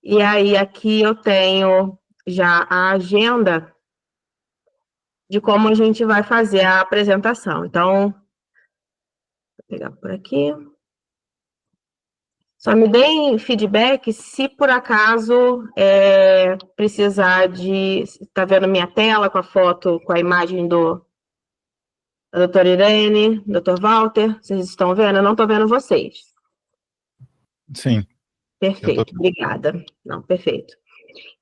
E aí, aqui eu tenho já a agenda de como a gente vai fazer a apresentação. Então, vou pegar por aqui. Só me deem feedback se por acaso precisar de... Está vendo minha tela com a foto, com a imagem da doutora Irene, doutor Walter? Vocês estão vendo? Eu não estou vendo vocês. Sim. Perfeito, obrigada. Não, perfeito.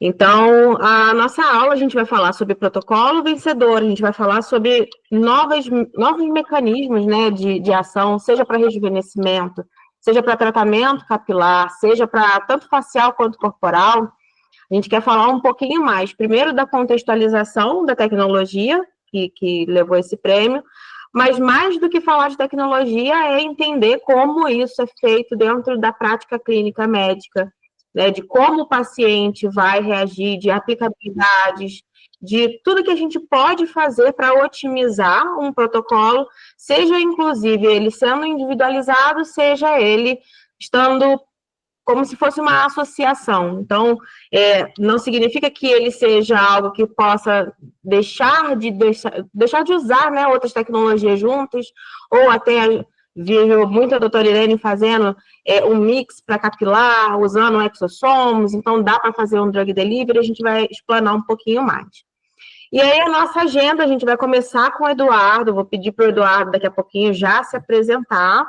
Então, a nossa aula, a gente vai falar sobre protocolo vencedor, a gente vai falar sobre novos mecanismos, né, de ação, seja para rejuvenescimento, seja para tratamento capilar, seja para tanto facial quanto corporal. A gente quer falar um pouquinho mais, primeiro, da contextualização da tecnologia, que levou esse prêmio, mas mais do que falar de tecnologia é entender como isso é feito dentro da prática clínica médica, né, de como o paciente vai reagir, de aplicabilidades, de tudo que a gente pode fazer para otimizar um protocolo, seja inclusive ele sendo individualizado, seja ele estando como se fosse uma associação. Então, não significa que ele seja algo que possa deixar de usar, né, outras tecnologias juntas, ou até vejo muita doutora Irene fazendo um mix para capilar, usando exossomos, então dá para fazer um drug delivery, a gente vai explanar um pouquinho mais. E aí, a nossa agenda, a gente vai começar com o Eduardo, vou pedir para o Eduardo daqui a pouquinho já se apresentar,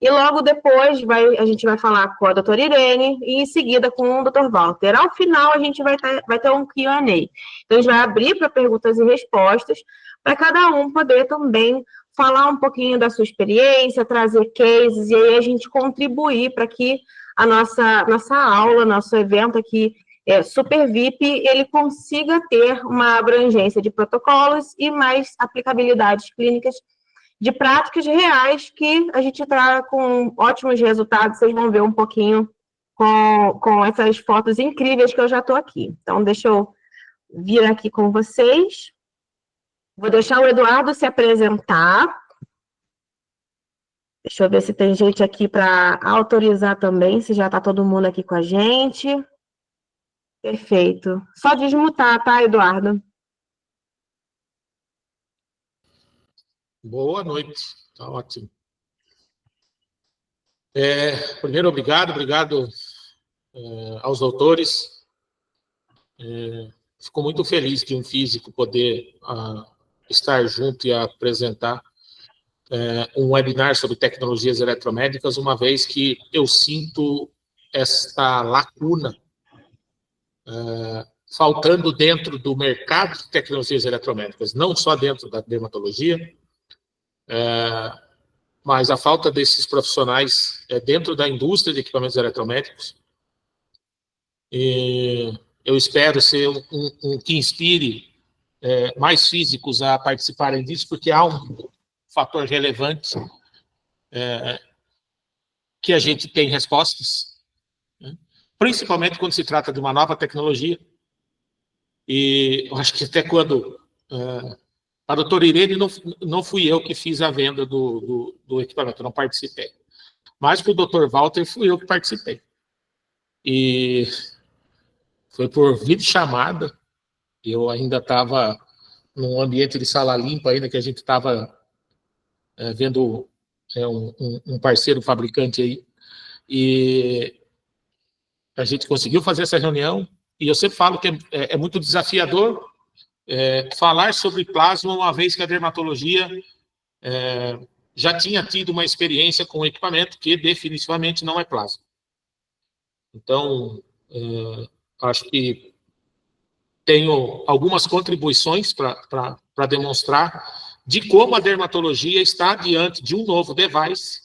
e logo depois a gente vai falar com a doutora Irene, e em seguida com o doutor Walter. Ao final, a gente vai ter um Q&A. Então, a gente vai abrir para perguntas e respostas, para cada um poder também falar um pouquinho da sua experiência, trazer cases, e aí a gente contribuir para que a nossa aula, nosso evento aqui, Super VIP, ele consiga ter uma abrangência de protocolos e mais aplicabilidades clínicas de práticas reais que a gente está com ótimos resultados. Vocês vão ver um pouquinho com essas fotos incríveis que eu já estou aqui. Então, deixa eu vir aqui com vocês. Vou deixar o Eduardo se apresentar. Deixa eu ver se tem gente aqui para autorizar também, se já está todo mundo aqui com a gente. Perfeito. Só desmutar, tá, Eduardo? Boa noite, tá ótimo. Primeiro, obrigado aos doutores. Fico muito feliz de um físico poder estar junto e apresentar um webinar sobre tecnologias eletromédicas, uma vez que eu sinto esta lacuna faltando dentro do mercado de tecnologias eletromédicas, não só dentro da dermatologia, mas a falta desses profissionais dentro da indústria de equipamentos eletromédicos. E eu espero ser um que inspire mais físicos a participarem disso, porque há um fator relevante que a gente tem respostas, né? Principalmente quando se trata de uma nova tecnologia. E eu acho que até quando a doutora Irene, não fui eu que fiz a venda do equipamento, não participei. Mas com o doutor Walter, fui eu que participei. E foi por videochamada, eu ainda estava num ambiente de sala limpa, ainda que a gente estava vendo um parceiro fabricante aí, e a gente conseguiu fazer essa reunião, e eu sempre falo que é muito desafiador falar sobre plasma, uma vez que a dermatologia já tinha tido uma experiência com o equipamento que definitivamente não é plasma. Então, acho que tenho algumas contribuições para demonstrar de como a dermatologia está diante de um novo device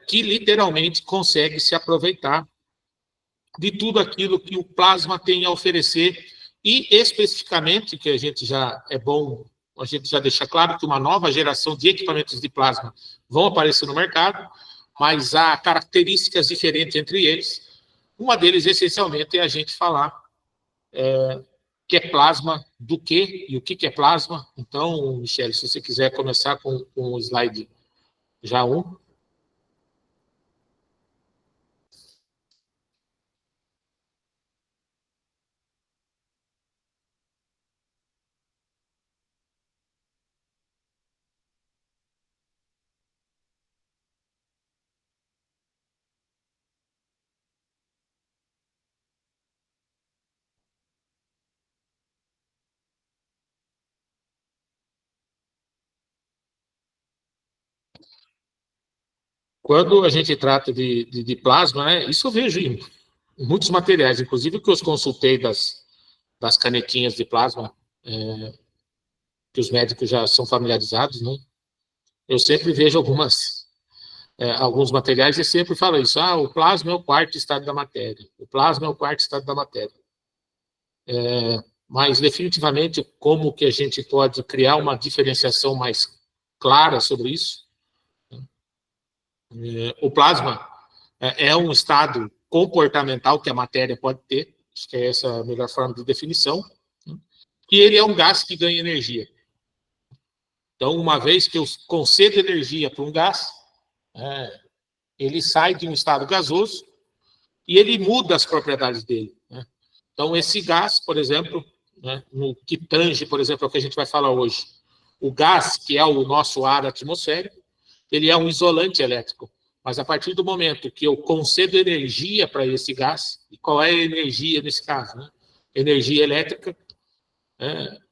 que literalmente consegue se aproveitar de tudo aquilo que o plasma tem a oferecer e especificamente, que a gente já a gente já deixa claro que uma nova geração de equipamentos de plasma vão aparecer no mercado, mas há características diferentes entre eles. Uma deles, essencialmente, é a gente falar que é plasma do quê e o que é plasma. Então, Michele, se você quiser começar com o slide já Quando a gente trata de plasma, né, isso eu vejo em muitos materiais, inclusive o que eu consultei das canetinhas de plasma, que os médicos já são familiarizados, né? Eu sempre vejo alguns materiais e sempre falo isso. O plasma é o quarto estado da matéria. O plasma é o quarto estado da matéria. Mas, definitivamente, como que a gente pode criar uma diferenciação mais clara sobre isso? O plasma é um estado comportamental que a matéria pode ter, acho que é essa a melhor forma de definição, e ele é um gás que ganha energia. Então, uma vez que eu concedo energia para um gás, ele sai de um estado gasoso e ele muda as propriedades dele, né? Então, esse gás, por exemplo, né, no que tange, por exemplo, ao que a gente vai falar hoje, o gás, que é o nosso ar atmosférico, ele é um isolante elétrico. Mas a partir do momento que eu concedo energia para esse gás, e qual é a energia nesse caso, né? Energia elétrica,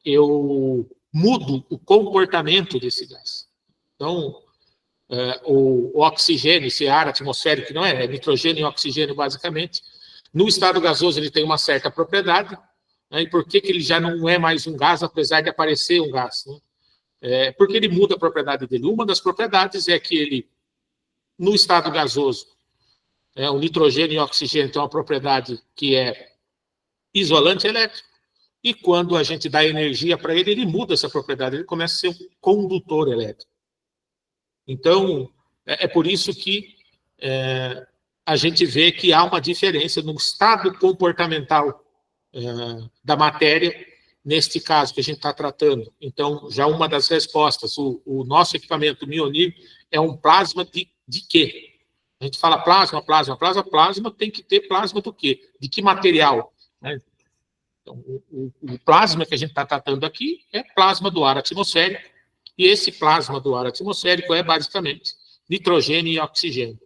eu mudo o comportamento desse gás. Então, o oxigênio, esse ar atmosférico, que não é nitrogênio e oxigênio, basicamente, no estado gasoso ele tem uma certa propriedade, né? E por que ele já não é mais um gás, apesar de aparecer um gás, né? Porque ele muda a propriedade dele. Uma das propriedades é que ele, no estado gasoso, o nitrogênio e o oxigênio têm uma propriedade que é isolante elétrico, e quando a gente dá energia para ele, ele muda essa propriedade, ele começa a ser um condutor elétrico. Então, é por isso que a gente vê que há uma diferença no estado comportamental da matéria, neste caso que a gente está tratando. Então, já uma das respostas, o nosso equipamento, o Mionir, é um plasma de quê? A gente fala plasma tem que ter plasma do quê? De que material? Né? Então, o plasma que a gente está tratando aqui é plasma do ar atmosférico, e esse plasma do ar atmosférico é basicamente nitrogênio e oxigênio.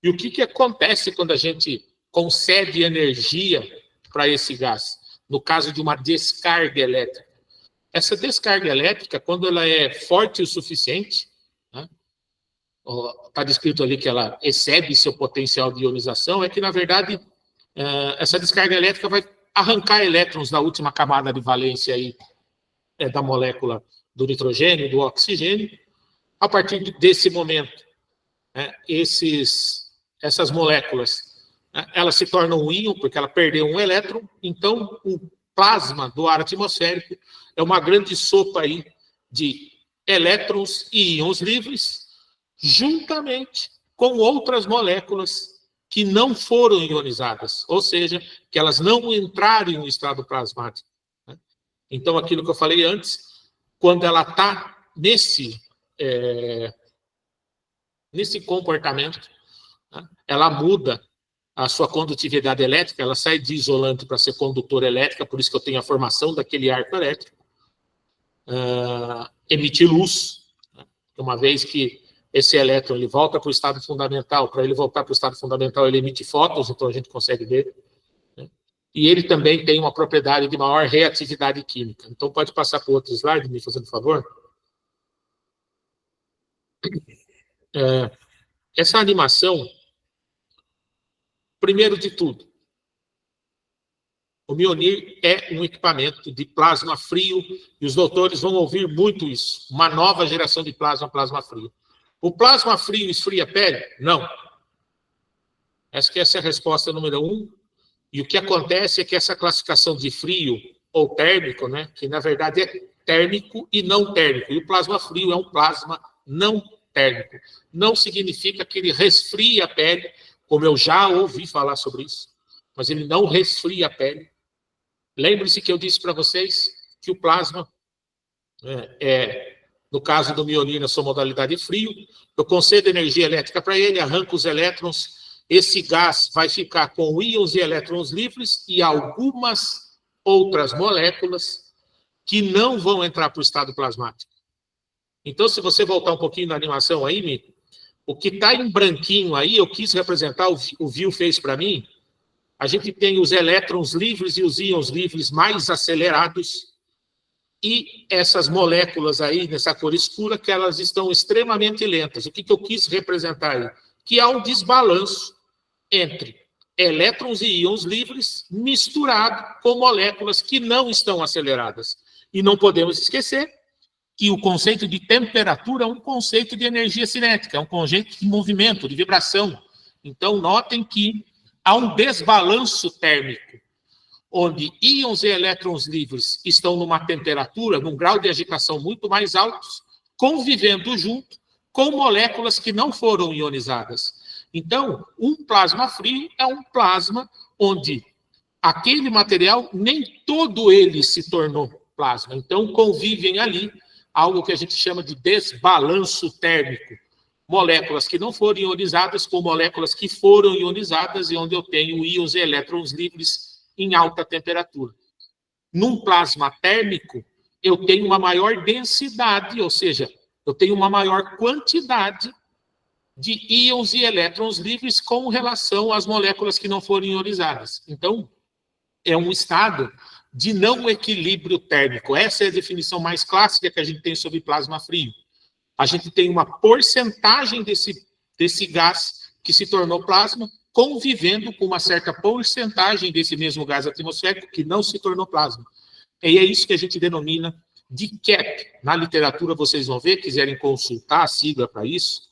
E o que acontece quando a gente concede energia para esse gás? No caso de uma descarga elétrica. Essa descarga elétrica, quando ela é forte o suficiente, está descrito ali que ela excede seu potencial de ionização, é que, na verdade, essa descarga elétrica vai arrancar elétrons da última camada de valência aí, da molécula do nitrogênio e do oxigênio. A partir desse momento, essas moléculas, elas se tornam um íon, porque ela perdeu um elétron. Então, o plasma do ar atmosférico é uma grande sopa aí de elétrons e íons livres, juntamente com outras moléculas que não foram ionizadas, ou seja, que elas não entraram no estado plasmático. Então, aquilo que eu falei antes, quando ela está nesse comportamento, ela muda a sua condutividade elétrica, ela sai de isolante para ser condutora elétrica, por isso que eu tenho a formação daquele arco elétrico, emite luz, uma vez que esse elétron ele volta para o estado fundamental, para ele voltar para o estado fundamental ele emite fótons, então a gente consegue ver, né? E ele também tem uma propriedade de maior reatividade química. Então pode passar para o outro slide, me fazendo favor. Essa animação, primeiro de tudo, o Mionir é um equipamento de plasma frio, e os doutores vão ouvir muito isso, uma nova geração de plasma frio. O plasma frio esfria a pele? Não. Essa é a resposta número 1. E o que acontece é que essa classificação de frio ou térmico, né, que na verdade é térmico e não térmico, e o plasma frio é um plasma não térmico. Não significa que ele resfria a pele, como eu já ouvi falar sobre isso, mas ele não resfria a pele. Lembre-se que eu disse para vocês que o plasma no caso do Mionir, na sua modalidade frio, eu concedo energia elétrica para ele, arranco os elétrons, esse gás vai ficar com íons e elétrons livres e algumas outras moléculas que não vão entrar para o estado plasmático. Então, se você voltar um pouquinho na animação aí, o que está em branquinho aí, eu quis representar, o Vil fez para mim, a gente tem os elétrons livres e os íons livres mais acelerados, e essas moléculas aí, nessa cor escura, que elas estão extremamente lentas. O que eu quis representar aí? Que há um desbalanço entre elétrons e íons livres misturado com moléculas que não estão aceleradas. E não podemos esquecer que o conceito de temperatura é um conceito de energia cinética, é um conceito de movimento, de vibração. Então, notem que há um desbalanço térmico, onde íons e elétrons livres estão numa temperatura, num grau de agitação muito mais altos, convivendo junto com moléculas que não foram ionizadas. Então, um plasma frio é um plasma onde aquele material, nem todo ele se tornou plasma. Então, convivem ali algo que a gente chama de desbalanço térmico. Moléculas que não foram ionizadas com moléculas que foram ionizadas e onde eu tenho íons e elétrons livres em alta temperatura. Num plasma térmico, eu tenho uma maior densidade, ou seja, eu tenho uma maior quantidade de íons e elétrons livres com relação às moléculas que não foram ionizadas. Então, é um estado de não equilíbrio térmico. Essa é a definição mais clássica que a gente tem sobre plasma frio. A gente tem uma porcentagem desse gás que se tornou plasma convivendo com uma certa porcentagem desse mesmo gás atmosférico que não se tornou plasma. E é isso que a gente denomina de CAP. Na literatura vocês vão ver, quiserem consultar a sigla para isso,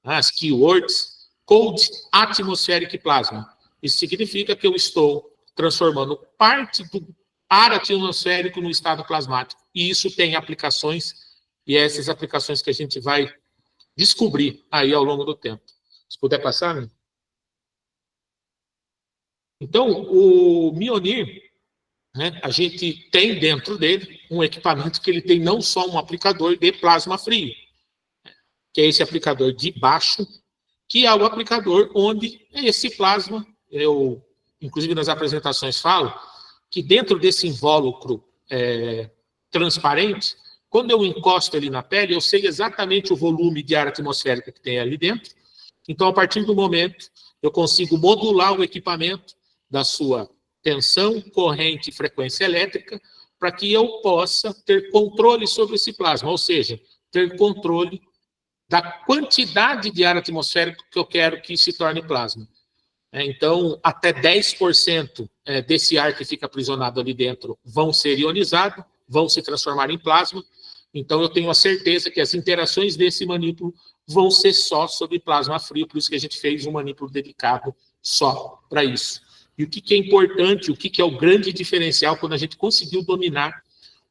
as keywords, Cold Atmospheric Plasma. Isso significa que eu estou transformando parte do ar atmosférico no estado plasmático. E isso tem aplicações, e é essas aplicações que a gente vai descobrir aí ao longo do tempo. Se puder passar, né? Então, o Mionir, né, a gente tem dentro dele um equipamento que ele tem não só um aplicador de plasma frio, que é esse aplicador de baixo, que é o aplicador onde esse plasma, eu, inclusive nas apresentações falo, que dentro desse invólucro transparente, quando eu encosto ele na pele, eu sei exatamente o volume de ar atmosférico que tem ali dentro. Então, a partir do momento, eu consigo modular o equipamento da sua tensão, corrente e frequência elétrica, para que eu possa ter controle sobre esse plasma, ou seja, ter controle da quantidade de ar atmosférico que eu quero que se torne plasma. Então, até 10% desse ar que fica aprisionado ali dentro vão ser ionizados, vão se transformar em plasma. Então, eu tenho a certeza que as interações desse manípulo vão ser só sobre plasma frio, por isso que a gente fez um manípulo dedicado só para isso. E o que é importante, o que é o grande diferencial quando a gente conseguiu dominar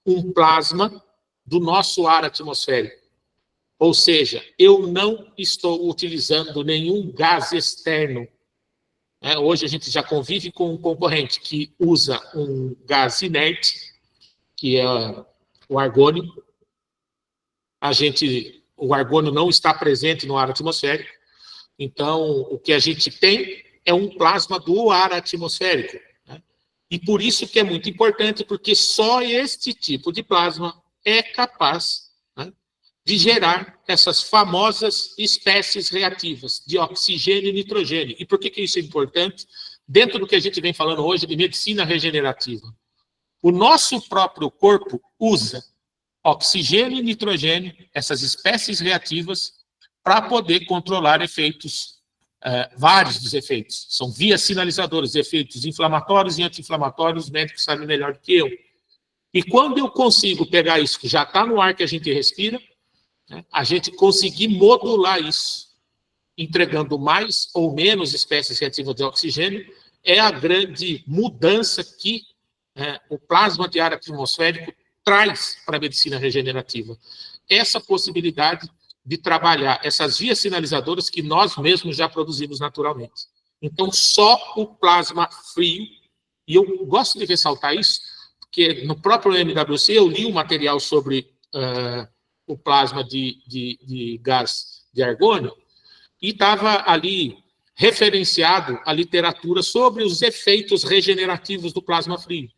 um plasma do nosso ar atmosférico. Ou seja, eu não estou utilizando nenhum gás externo. Hoje a gente já convive com um concorrente que usa um gás inerte, que é o argônio. O argônio não está presente no ar atmosférico. Então, o que a gente tem é um plasma do ar atmosférico. Né? E por isso que é muito importante, porque só este tipo de plasma é capaz, né, de gerar essas famosas espécies reativas de oxigênio e nitrogênio. E por que isso é importante? Dentro do que a gente vem falando hoje de medicina regenerativa. O nosso próprio corpo usa oxigênio e nitrogênio, essas espécies reativas, para poder controlar efeitos, vários dos efeitos. São vias sinalizadoras, efeitos inflamatórios e anti-inflamatórios, os médicos sabem melhor do que eu. E quando eu consigo pegar isso, que já está no ar que a gente respira, né, a gente conseguir modular isso, entregando mais ou menos espécies reativas de oxigênio, é a grande mudança que o plasma de ar atmosférico traz para a medicina regenerativa. Essa possibilidade de trabalhar essas vias sinalizadoras que nós mesmos já produzimos naturalmente. Então, só o plasma frio, e eu gosto de ressaltar isso, porque no próprio MWC eu li um material sobre o plasma de gás de argônio, e estava ali referenciado a literatura sobre os efeitos regenerativos do plasma frio.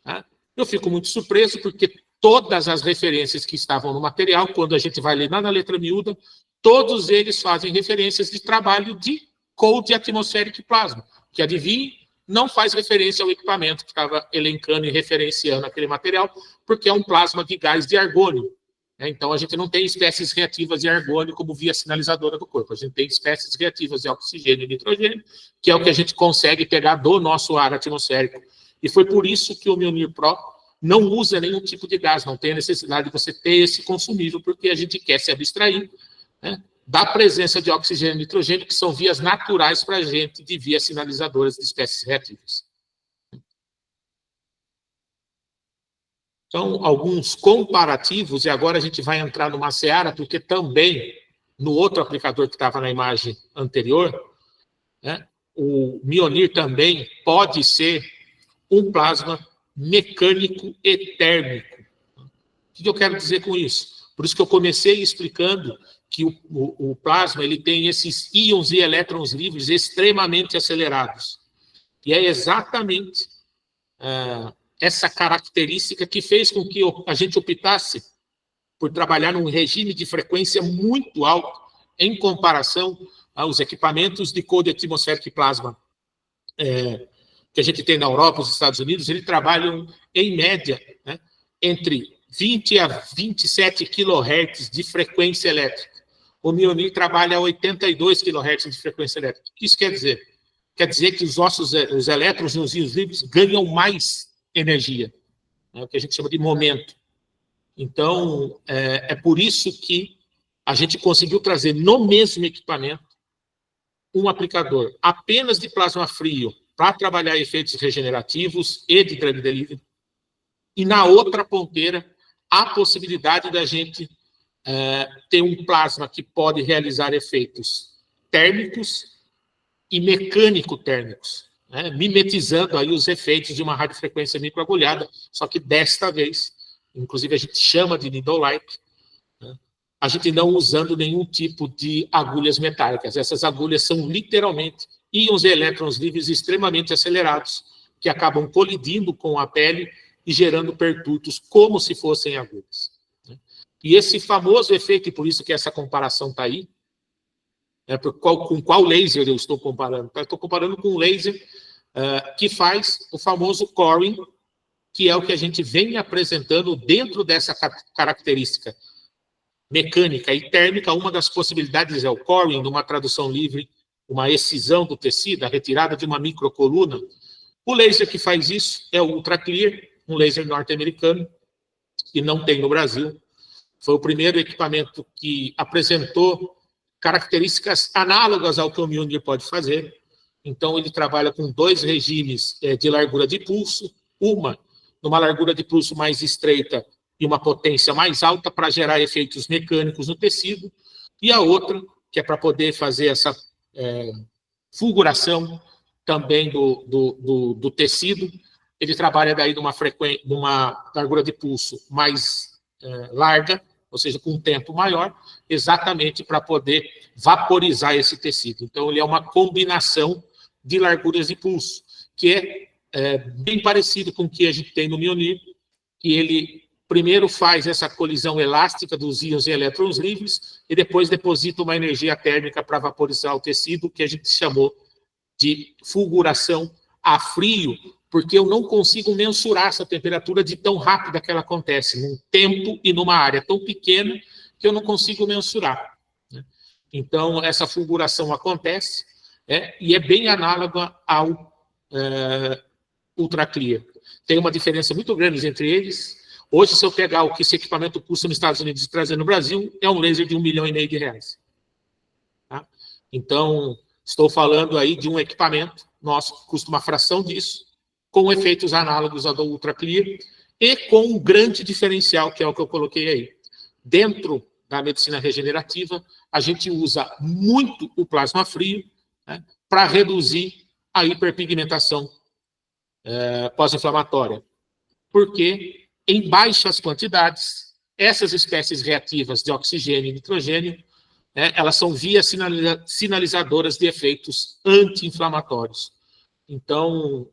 Tá? Eu fico muito surpreso, porque todas as referências que estavam no material, quando a gente vai ler lá na letra miúda, todos eles fazem referências de trabalho de cold atmospheric plasma, que adivinhe, não faz referência ao equipamento que estava elencando e referenciando aquele material, porque é um plasma de gás de argônio. Então, a gente não tem espécies reativas de argônio como via sinalizadora do corpo. A gente tem espécies reativas de oxigênio e nitrogênio, que é o que a gente consegue pegar do nosso ar atmosférico. E foi por isso que o Mjolnir Pro não usa nenhum tipo de gás, não tem a necessidade de você ter esse consumível, porque a gente quer se abstrair, né, da presença de oxigênio e nitrogênio, que são vias naturais para a gente de vias sinalizadoras de espécies reativas. Então, alguns comparativos, e agora a gente vai entrar numa seara, porque também, no outro aplicador que estava na imagem anterior, né, o Mjolnir também pode ser um plasma mecânico e térmico. O que eu quero dizer com isso? Por isso que eu comecei explicando que o plasma ele tem esses íons e elétrons livres extremamente acelerados. E é exatamente essa característica que fez com que a gente optasse por trabalhar num regime de frequência muito alto em comparação aos equipamentos de Cold Atmospheric Plasma que a gente tem na Europa, os Estados Unidos. Eles trabalham, em média, né, entre 20 a 27 kHz de frequência elétrica. O Mjolnir trabalha a 82 kHz de frequência elétrica. O que isso quer dizer? Quer dizer que os elétrons nos íons livres ganham mais energia, né, o que a gente chama de momento. Então, é por isso que a gente conseguiu trazer no mesmo equipamento um aplicador apenas de plasma frio para trabalhar efeitos regenerativos e de drug delivery, e na outra ponteira a possibilidade da gente ter um plasma que pode realizar efeitos térmicos e mecânico-térmicos, né, mimetizando aí os efeitos de uma radiofrequência microagulhada, só que desta vez, inclusive a gente chama de needle-like, né, a gente não usando nenhum tipo de agulhas metálicas. Essas agulhas são literalmente íons e elétrons livres extremamente acelerados, que acabam colidindo com a pele e gerando perturbos como se fossem agulhas. E esse famoso efeito, e por isso que essa comparação está aí, com qual laser eu estou comparando? Eu estou comparando com um laser que faz o famoso coring, que é o que a gente vem apresentando dentro dessa característica mecânica e térmica. Uma das possibilidades é o coring, numa tradução livre, uma excisão do tecido, a retirada de uma microcoluna. O laser que faz isso é o Ultra Clear, um laser norte-americano, que não tem no Brasil. Foi o primeiro equipamento que apresentou características análogas ao que o Mjolnir pode fazer. Então, ele trabalha com 2 regimes de largura de pulso, uma numa largura de pulso mais estreita e uma potência mais alta para gerar efeitos mecânicos no tecido, e a outra, que é para poder fazer essa fulguração também do tecido. Ele trabalha daí numa largura de pulso mais larga, ou seja, com um tempo maior, exatamente para poder vaporizar esse tecido. Então, ele é uma combinação de larguras de pulso, que é bem parecido com o que a gente tem no Mjolnir, que ele primeiro faz essa colisão elástica dos íons e elétrons livres e depois deposita uma energia térmica para vaporizar o tecido, que a gente chamou de fulguração a frio, porque eu não consigo mensurar essa temperatura de tão rápida que ela acontece, num tempo e numa área tão pequena que eu não consigo mensurar. Então, essa fulguração acontece, e é bem análoga ao Ultra Clear. Tem uma diferença muito grande entre eles. Hoje, se eu pegar o que esse equipamento custa nos Estados Unidos e trazer no Brasil, é um laser de R$1,5 milhão. Tá? Então, estou falando aí de um equipamento nosso que custa uma fração disso, com efeitos análogos ao do Ultra Clear e com um grande diferencial, que é o que eu coloquei aí. Dentro da medicina regenerativa, a gente usa muito o plasma frio, né, para reduzir a hiperpigmentação pós-inflamatória. Porque, em baixas quantidades, essas espécies reativas de oxigênio e nitrogênio, elas são vias sinalizadoras de efeitos anti-inflamatórios. Então,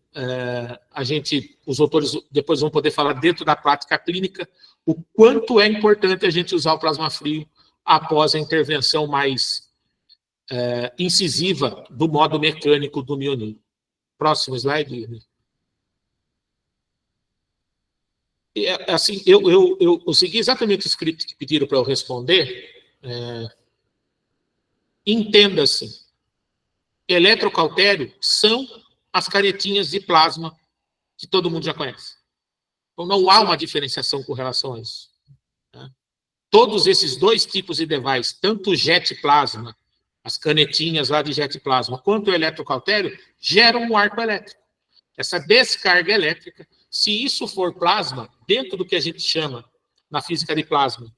os autores depois vão poder falar dentro da prática clínica o quanto é importante a gente usar o plasma frio após a intervenção mais incisiva do modo mecânico do Mjolnir, Próximo slide. Assim, eu segui exatamente o script que pediram para eu responder. Entenda-se, eletrocautério são as canetinhas de plasma que todo mundo já conhece. Então, não há uma diferenciação com relação a isso. Todos esses dois tipos de device, tanto o jet plasma, as canetinhas lá de jet plasma, quanto o eletrocautério, geram um arco elétrico. Essa descarga elétrica, se isso for plasma, dentro do que a gente chama, na física de plasma,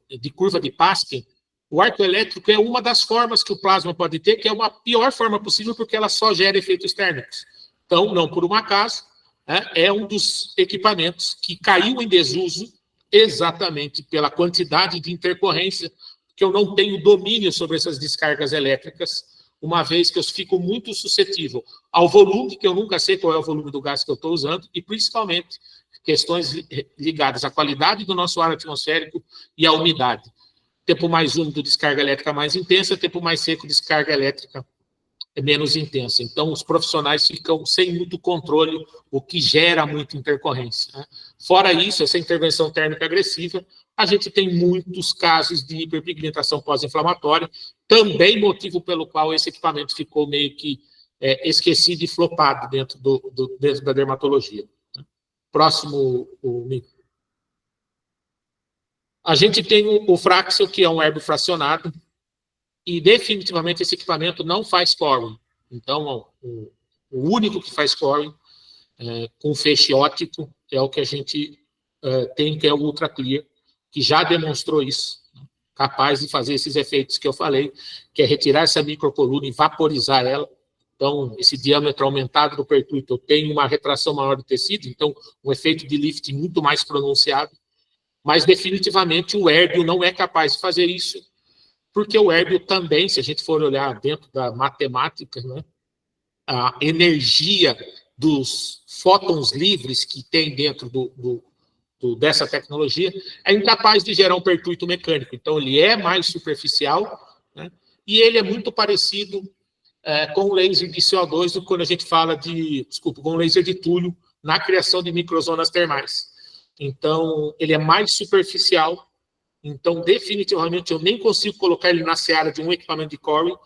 de curva de Pascal, o arco elétrico é uma das formas que o plasma pode ter, que é uma pior forma possível, porque ela só gera efeitos térmicos. Então, não por um acaso, é um dos equipamentos que caiu em desuso exatamente pela quantidade de intercorrência, que eu não tenho domínio sobre essas descargas elétricas, uma vez que eu fico muito suscetível ao volume, que eu nunca sei qual é o volume do gás que eu estou usando, e principalmente questões ligadas à qualidade do nosso ar atmosférico e à umidade. Tempo mais úmido, descarga elétrica mais intensa, tempo mais seco, descarga elétrica menos intensa. Então, os profissionais ficam sem muito controle, o que gera muita intercorrência. Fora isso, essa intervenção térmica agressiva, a gente tem muitos casos de hiperpigmentação pós-inflamatória, também motivo pelo qual esse equipamento ficou meio que esquecido e flopado dentro da dermatologia. Próximo, a gente tem o Fraxel, que é um herbo fracionado, e definitivamente esse equipamento não faz coring. Então, o único que faz coring com feixe óptico é o que a gente tem, que é o Ultra Clear, que já demonstrou isso, capaz de fazer esses efeitos que eu falei, que é retirar essa microcoluna e vaporizar ela. Então, esse diâmetro aumentado do pertuito tem uma retração maior do tecido, então um efeito de lift muito mais pronunciado. Mas definitivamente o hérbio não é capaz de fazer isso, porque o hérbio também, se a gente for olhar dentro da matemática, né, a energia dos fótons livres que tem dentro dessa tecnologia é incapaz de gerar um pertuito mecânico. Então, ele é mais superficial, né, e ele é muito parecido com o laser de CO2 quando a gente fala com o laser de Túlio na criação de microzonas termais. Então, ele é mais superficial. Então, definitivamente, eu nem consigo colocar ele na seara de um equipamento de coring.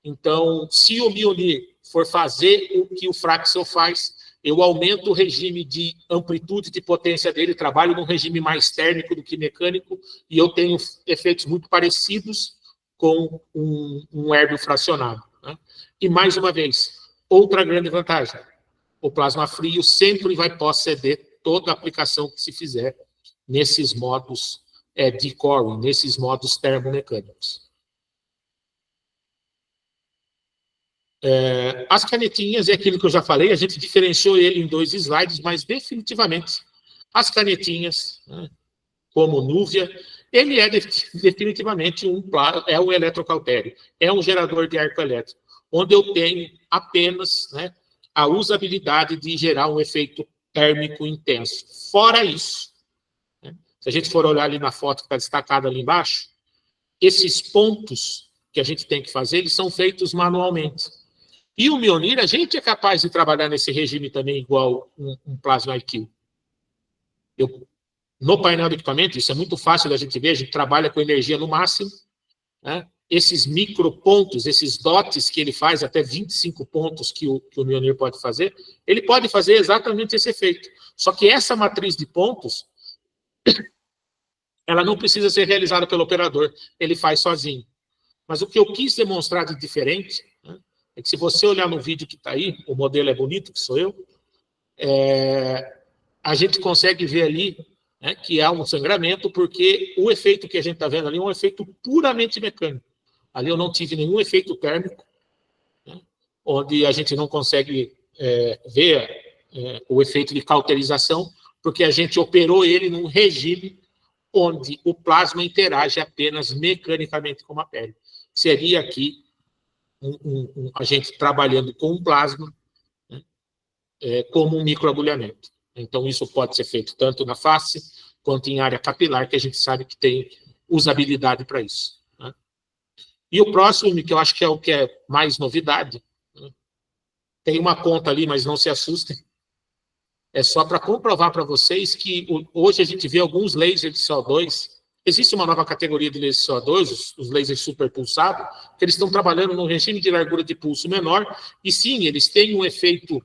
Então, se o Mjolnir for fazer o que o Fraxel faz, eu aumento o regime de amplitude de potência dele, trabalho num regime mais térmico do que mecânico, e eu tenho efeitos muito parecidos com um hérbio fracionado. Né? E, mais uma vez, outra grande vantagem, o plasma frio sempre vai pós-ceder toda a aplicação que se fizer nesses modos de coring, nesses modos termomecânicos. As canetinhas é aquilo que eu já falei, a gente diferenciou ele em 2 slides, mas definitivamente as canetinhas, né, como o Nuvia, ele é definitivamente um eletrocautério, é um gerador de arco elétrico, onde eu tenho apenas, né, a usabilidade de gerar um efeito térmico intenso. Fora isso, né, se a gente for olhar ali na foto que está destacada ali embaixo, esses pontos que a gente tem que fazer, eles são feitos manualmente. E o Mjolnir, a gente é capaz de trabalhar nesse regime também igual um Plasma IQ. No painel do equipamento, isso é muito fácil da gente ver, a gente trabalha com energia no máximo, né? Esses micropontos, esses dots que ele faz, até 25 pontos que o Mjolnir pode fazer, ele pode fazer exatamente esse efeito. Só que essa matriz de pontos, ela não precisa ser realizada pelo operador, ele faz sozinho. Mas o que eu quis demonstrar de diferente, né, é que se você olhar no vídeo que está aí, o modelo é bonito, que sou eu, a gente consegue ver ali, né, que há um sangramento, porque o efeito que a gente está vendo ali é um efeito puramente mecânico. Ali eu não tive nenhum efeito térmico, né, onde a gente não consegue ver o efeito de cauterização, porque a gente operou ele num regime onde o plasma interage apenas mecanicamente com a pele. Seria aqui a gente trabalhando com um plasma, né, como um microagulhamento. Então, isso pode ser feito tanto na face quanto em área capilar, que a gente sabe que tem usabilidade para isso. Né? E o próximo, que eu acho que é o que é mais novidade, né, Tem uma conta ali, mas não se assustem. É só para comprovar para vocês que hoje a gente vê alguns lasers de CO2. Existe uma nova categoria de lasers de CO2, os lasers superpulsados, que eles estão trabalhando num regime de largura de pulso menor, e sim, eles têm um efeito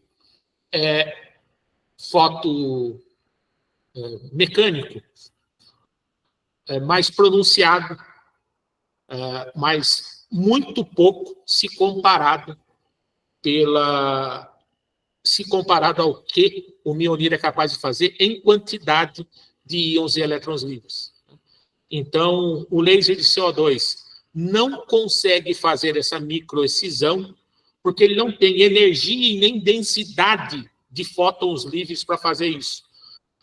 mecânico mais pronunciado, mas muito pouco se comparado ao que o Mionir é capaz de fazer em quantidade de íons e elétrons livres. Então, o laser de CO2 não consegue fazer essa microexcisão porque ele não tem energia e nem densidade de fótons livres para fazer isso.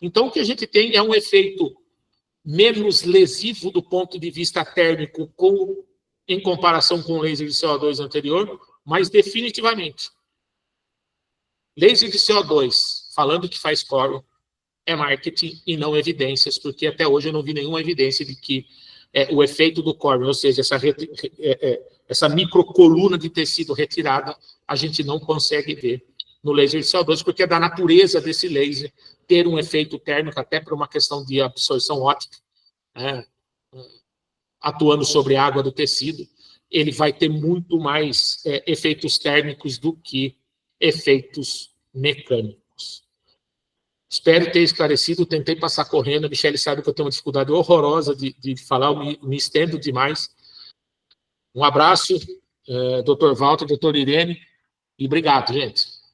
Então, o que a gente tem é um efeito menos lesivo do ponto de vista térmico em comparação com o laser de CO2 anterior, mas definitivamente, laser de CO2, falando que faz coro, é marketing e não evidências, porque até hoje eu não vi nenhuma evidência de que o efeito do coro, ou seja, essa microcoluna de tecido retirada, a gente não consegue ver no laser de CO2, porque é da natureza desse laser ter um efeito térmico, até por uma questão de absorção óptica, atuando sobre a água do tecido, ele vai ter muito mais efeitos térmicos do que efeitos mecânicos. Espero ter esclarecido, tentei passar correndo, a Michele sabe que eu tenho uma dificuldade horrorosa de falar, eu me estendo demais. Um abraço, Dr. Walter, Dr. Irene, e obrigado, gente.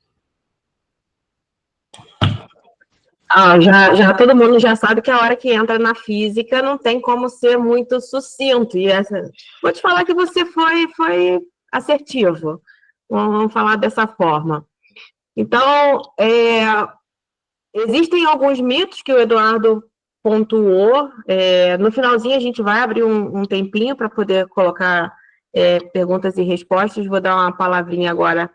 Já todo mundo já sabe que a hora que entra na física não tem como ser muito sucinto. E vou te falar que você foi assertivo. Vamos falar dessa forma. Então, existem alguns mitos que o Eduardo pontuou. No finalzinho, a gente vai abrir um tempinho para poder colocar perguntas e respostas. Vou dar uma palavrinha agora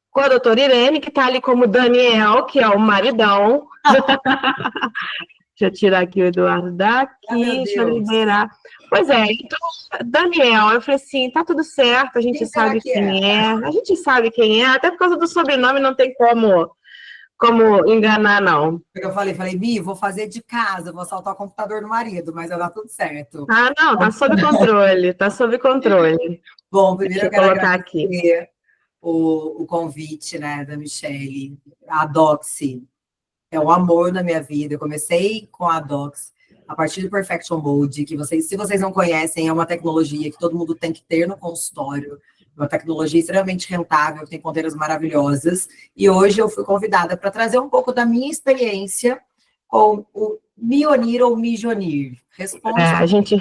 com a doutora Irene, que está ali como Daniel, que é o maridão. Deixa eu tirar aqui o Eduardo daqui, deixa eu liberar. Pois é, então, Daniel, eu falei assim, tá tudo certo, a gente sabe quem é, a gente sabe quem é, até por causa do sobrenome não tem como enganar, não. Eu falei, Mi, vou fazer de casa, vou assaltar o computador do marido, mas vai dar tudo certo. Ah, não, tá sob controle, tá sob controle. Bom, primeiro eu quero colocar agradecer o convite, né, da Michele. A Doxy é um amor na minha vida. Eu comecei com a Doxy a partir do Perfection Mode, que se vocês não conhecem, é uma tecnologia que todo mundo tem que ter no consultório, uma tecnologia extremamente rentável, que tem ponteiras maravilhosas, e hoje eu fui convidada para trazer um pouco da minha experiência com o Mionir ou Mijonir. Responde. A gente...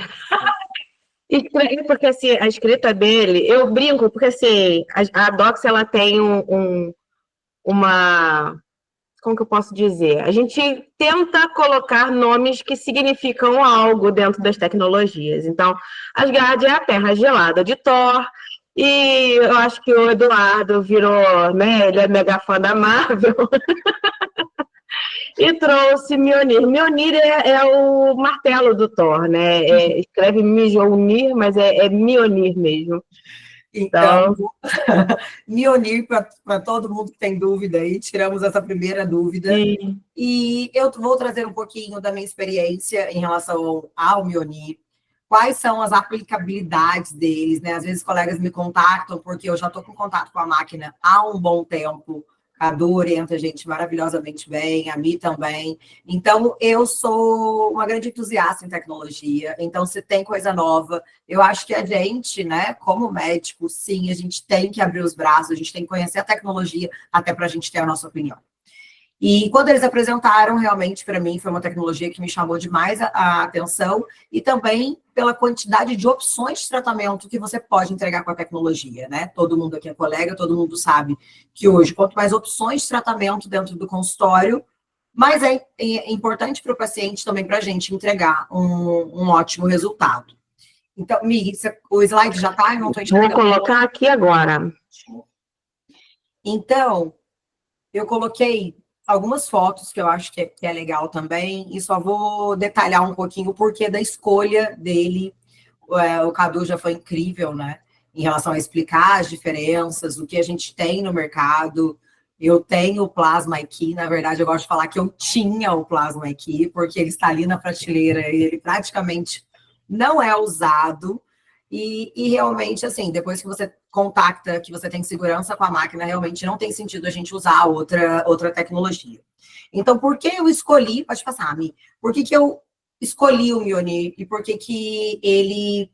Porque assim, a escrita dele, eu brinco, porque assim, a Doxy, ela tem uma... Como que eu posso dizer? A gente tenta colocar nomes que significam algo dentro das tecnologias. Então, Asgard é a terra gelada de Thor, e eu acho que o Eduardo virou, né, ele é mega fã da Marvel, e trouxe Mionir. Mionir é o martelo do Thor, né? Escreve Mjolnir, mas é Mionir mesmo. Então, Mionir, para todo mundo que tem dúvida aí, tiramos essa primeira dúvida. Sim. E eu vou trazer um pouquinho da minha experiência em relação ao Mionir, quais são as aplicabilidades deles, né? Às vezes colegas me contactam, porque eu já estou com contato com a máquina há um bom tempo, a Du orienta a gente maravilhosamente bem, a Mi também. Então, eu sou uma grande entusiasta em tecnologia. Então, se tem coisa nova, eu acho que a gente, né, como médico, sim, a gente tem que abrir os braços, a gente tem que conhecer a tecnologia, até para a gente ter a nossa opinião. E quando eles apresentaram, realmente, para mim, foi uma tecnologia que me chamou demais a atenção, e também pela quantidade de opções de tratamento que você pode entregar com a tecnologia, né? Todo mundo aqui é colega, todo mundo sabe que hoje, quanto mais opções de tratamento dentro do consultório, mais é importante para o paciente também para a gente entregar um ótimo resultado. Então, Mi, o slide já está? Eu não estou enxergando. Vou colocar aqui agora. Então, eu coloquei algumas fotos que eu acho que é legal também, e só vou detalhar um pouquinho o porquê da escolha dele. O Cadu já foi incrível, né? em relação a explicar as diferenças, o que a gente tem no mercado. Eu tenho o Plasma aqui, na verdade, eu gosto de falar que eu tinha o Plasma aqui, porque ele está ali na prateleira e ele praticamente não é usado. E realmente, assim, depois que você contacta, que você tem segurança com a máquina, realmente não tem sentido a gente usar outra tecnologia. Então, por que eu escolhi, pode passar, Mi, por que eu escolhi o Mjolnir e por que ele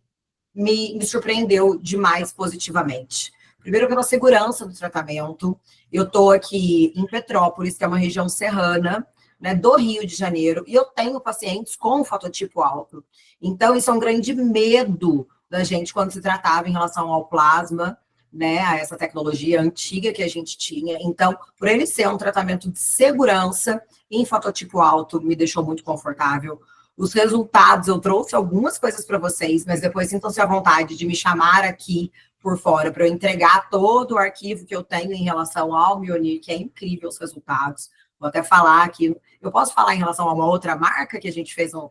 me surpreendeu demais positivamente? Primeiro, pela segurança do tratamento. Eu estou aqui em Petrópolis, que é uma região serrana, né, do Rio de Janeiro, e eu tenho pacientes com fototipo alto. Então, isso é um grande medo da gente quando se tratava em relação ao plasma, né, a essa tecnologia antiga que a gente tinha. Então, por ele ser um tratamento de segurança em fototipo alto, me deixou muito confortável. Os resultados, eu trouxe algumas coisas para vocês, mas depois sintam-se à vontade de me chamar aqui por fora para eu entregar todo o arquivo que eu tenho em relação ao Mjolnir, que é incrível os resultados. Vou até falar aqui, eu posso falar em relação a uma outra marca que a gente fez um...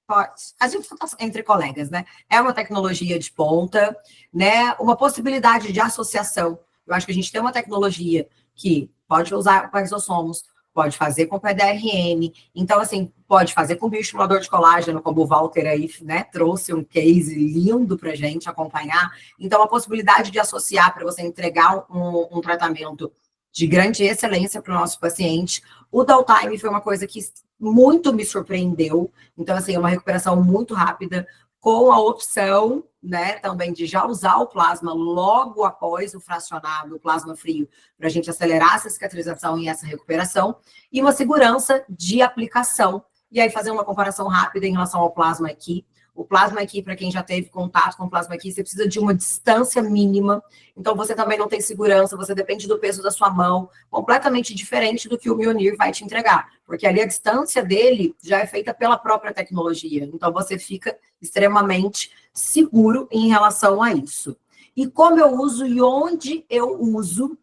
Pode. A gente está entre colegas, né? É uma tecnologia de ponta, né? Uma possibilidade de associação. Eu acho que a gente tem uma tecnologia que pode usar com exossomos, pode fazer com PDRN, então, assim, pode fazer com bioestimulador de colágeno, como o Walter aí, né, trouxe um case lindo para a gente acompanhar. Então, a possibilidade de associar para você entregar um tratamento de grande excelência para o nosso paciente. O downtime foi uma coisa que muito me surpreendeu. Então, assim, uma recuperação muito rápida, com a opção, né, também de já usar o plasma logo após o fracionado, o plasma frio, para a gente acelerar essa cicatrização e essa recuperação, e uma segurança de aplicação. E aí, fazer uma comparação rápida em relação ao plasma aqui. O plasma aqui, para quem já teve contato com o plasma aqui, você precisa de uma distância mínima, então você também não tem segurança, você depende do peso da sua mão, completamente diferente do que o Mjolnir vai te entregar, porque ali a distância dele já é feita pela própria tecnologia, então você fica extremamente seguro em relação a isso. E como eu uso e onde eu uso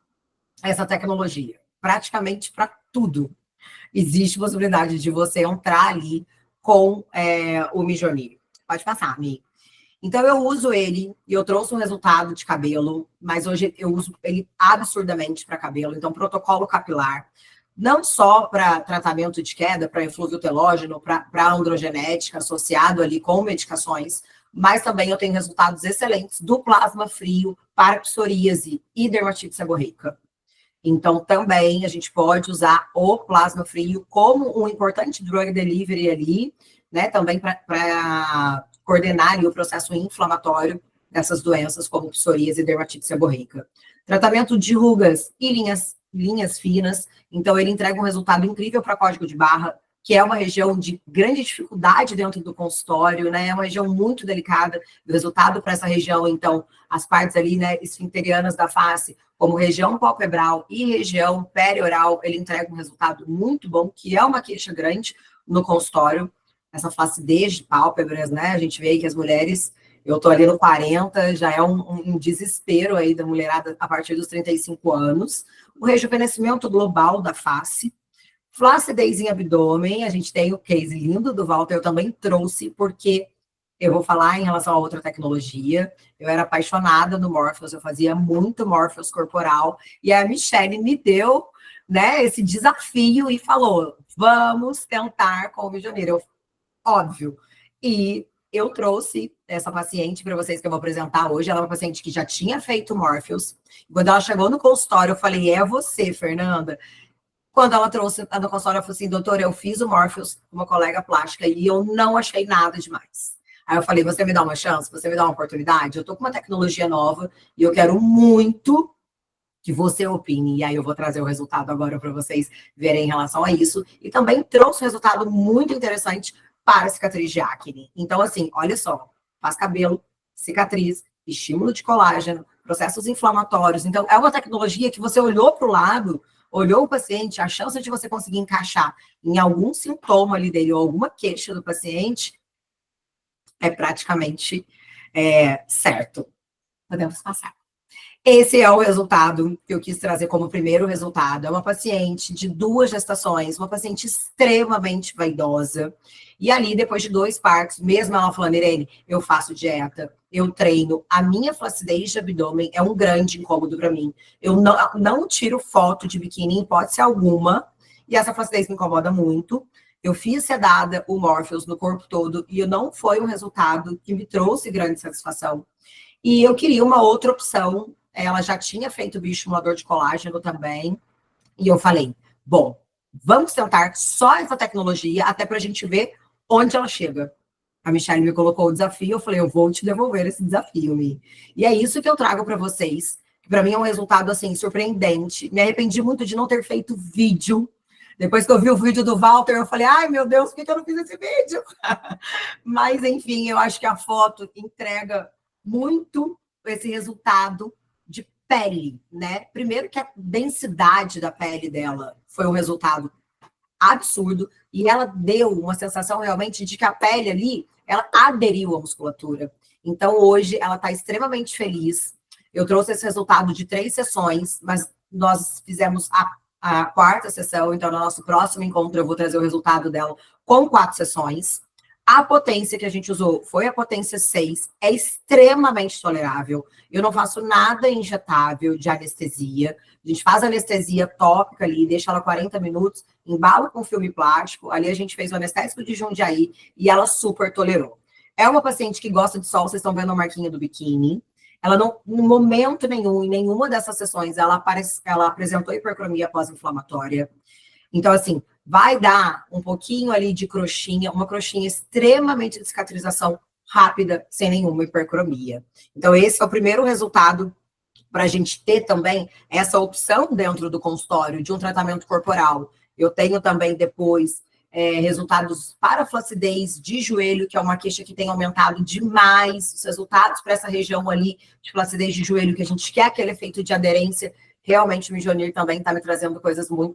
essa tecnologia? Praticamente para tudo. Existe possibilidade de você entrar ali com o Mjolnir. Pode passar, Mi. Então, eu uso ele e eu trouxe um resultado de cabelo, mas hoje eu uso ele absurdamente para cabelo. Então, protocolo capilar, não só para tratamento de queda, para eflúvio telógeno, para androgenética, associado ali com medicações, mas também eu tenho resultados excelentes do plasma frio para psoríase e dermatite seborreica. Então, também a gente pode usar o plasma frio como um importante drug delivery ali, né, também para coordenar ali o processo inflamatório dessas doenças, como psoríase e dermatite seborreica. Tratamento de rugas e linhas finas, então ele entrega um resultado incrível para código de barra, que é uma região de grande dificuldade dentro do consultório, né, é uma região muito delicada, o resultado para essa região, então, as partes ali, né, esfinterianas da face, como região palpebral e região perioral, ele entrega um resultado muito bom, que é uma queixa grande no consultório, essa flacidez de pálpebras, né? A gente vê que as mulheres, eu tô ali no 40, já é um desespero aí da mulherada a partir dos 35 anos. O rejuvenescimento global da face, flacidez em abdômen, a gente tem o case lindo do Walter, eu também trouxe, porque eu vou falar em relação a outra tecnologia. Eu era apaixonada no Morpheus, eu fazia muito Morpheus corporal, e a Michelle me deu, né, esse desafio e falou, vamos tentar com o Mjolnir. Óbvio. E eu trouxe essa paciente para vocês que eu vou apresentar hoje. Ela é uma paciente que já tinha feito Morpheus. Quando ela chegou no consultório, eu falei, é você, Fernanda? Quando ela trouxe no consultório, ela falou assim, doutora, eu fiz o Morpheus com uma colega plástica e eu não achei nada demais. Aí eu falei, você me dá uma chance? Você me dá uma oportunidade? Eu tô com uma tecnologia nova e eu quero muito que você opine. E aí eu vou trazer o resultado agora para vocês verem em relação a isso. E também trouxe um resultado muito interessante para cicatriz de acne. Então, assim, olha só, faz cabelo, cicatriz, estímulo de colágeno, processos inflamatórios. Então, é uma tecnologia que você olhou para o lado, olhou o paciente, a chance de você conseguir encaixar em algum sintoma ali dele ou alguma queixa do paciente é praticamente certo. Podemos passar. Esse é o resultado que eu quis trazer como primeiro resultado. É uma paciente de 2 gestações, uma paciente extremamente vaidosa. E ali, depois de 2 partos, mesmo ela falando, Irene, eu faço dieta, eu treino, a minha flacidez de abdômen é um grande incômodo para mim. Eu não tiro foto de biquíni em hipótese alguma, e essa flacidez me incomoda muito. Eu fiz sedada, o Morpheus no corpo todo, e não foi um resultado que me trouxe grande satisfação. E eu queria uma outra opção. Ela já tinha feito bioestimulador de colágeno também. E eu falei, bom, vamos tentar só essa tecnologia, até para a gente ver onde ela chega. A Michelle me colocou o desafio, eu falei, eu vou te devolver esse desafio, Mi. E é isso que eu trago para vocês. Para mim é um resultado, assim, surpreendente. Me arrependi muito de não ter feito vídeo. Depois que eu vi o vídeo do Walter, eu falei, ai, meu Deus, por que eu não fiz esse vídeo? Mas, enfim, eu acho que a foto entrega muito esse resultado de pele, né? Primeiro que a densidade da pele dela foi um resultado absurdo, e ela deu uma sensação realmente de que a pele ali, ela aderiu à musculatura. Então, hoje, ela está extremamente feliz. Eu trouxe esse resultado de 3 sessões, mas nós fizemos a 4ª sessão, então no nosso próximo encontro eu vou trazer o resultado dela com 4 sessões. A potência que a gente usou foi a potência 6, é extremamente tolerável. Eu não faço nada injetável de anestesia. A gente faz anestesia tópica ali, deixa ela 40 minutos, embala com filme plástico. Ali a gente fez o anestésico de Jundiaí e ela super tolerou. É uma paciente que gosta de sol, vocês estão vendo a marquinha do biquíni. Ela não, em momento nenhum, em nenhuma dessas sessões, ela apresentou hipercromia pós-inflamatória. Então, assim, vai dar um pouquinho ali de crochinha, uma crochinha extremamente de cicatrização rápida, sem nenhuma hipercromia. Então, esse é o primeiro resultado para a gente ter também essa opção dentro do consultório de um tratamento corporal. Eu tenho também depois resultados para flacidez de joelho, que é uma queixa que tem aumentado demais, os resultados para essa região ali de flacidez de joelho, que a gente quer aquele efeito de aderência. Realmente o Mijonir também está me trazendo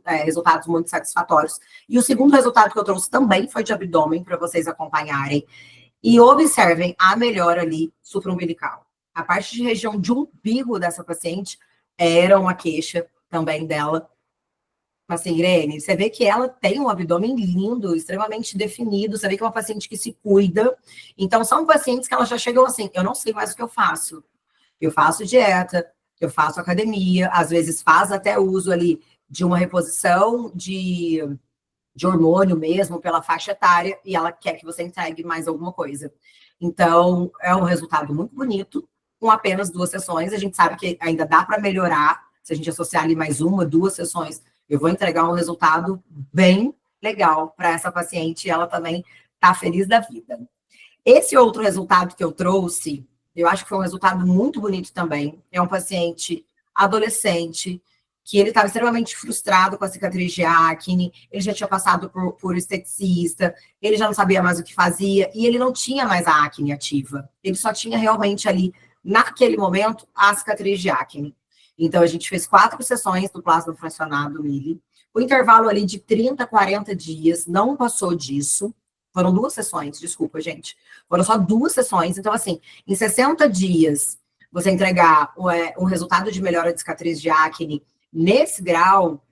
resultados muito satisfatórios. E o segundo resultado que eu trouxe também foi de abdômen, para vocês acompanharem. E observem a melhora ali supraumbilical. A parte de região de umbigo dessa paciente era uma queixa também dela. Assim, Irene, você vê que ela tem um abdômen lindo, extremamente definido, você vê que é uma paciente que se cuida. Então, são pacientes que elas já chegam assim, eu não sei mais o que eu faço. Eu faço dieta, eu faço academia, às vezes faz até uso ali de uma reposição de hormônio mesmo, pela faixa etária, e ela quer que você entregue mais alguma coisa. Então, é um resultado muito bonito, com apenas 2 sessões. A gente sabe que ainda dá para melhorar, se a gente associar ali mais 1, 2 sessões, eu vou entregar um resultado bem legal para essa paciente, e ela também está feliz da vida. Esse outro resultado que eu trouxe, eu acho que foi um resultado muito bonito também. É um paciente adolescente, que ele estava extremamente frustrado com a cicatriz de acne, ele já tinha passado por esteticista, ele já não sabia mais o que fazia, e ele não tinha mais a acne ativa. Ele só tinha realmente ali, naquele momento, a cicatriz de acne. Então, a gente fez 4 sessões do plasma fracionado Mili. O intervalo ali de 30, 40 dias, não passou disso. Foram 2 sessões, desculpa, gente. Foram só 2 sessões. Então, assim, em 60 dias, você entregar um resultado de melhora de cicatriz de acne nesse grau,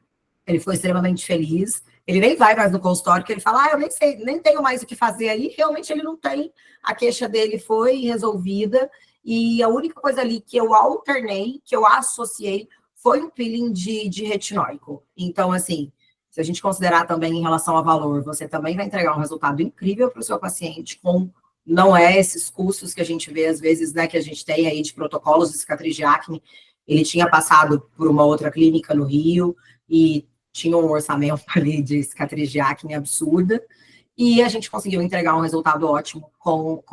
ele foi extremamente feliz. Ele nem vai mais no consultório, porque ele fala, eu nem sei, nem tenho mais o que fazer aí. Realmente, ele não tem. A queixa dele foi resolvida. E a única coisa ali que eu alternei, que eu associei, foi um peeling de retinóico. Então, assim, se a gente considerar também em relação a valor, você também vai entregar um resultado incrível para o seu paciente, com não é esses custos que a gente vê, às vezes, né, que a gente tem aí de protocolos de cicatriz de acne. Ele tinha passado por uma outra clínica no Rio e tinha um orçamento ali de cicatriz de acne absurda. E a gente conseguiu entregar um resultado ótimo com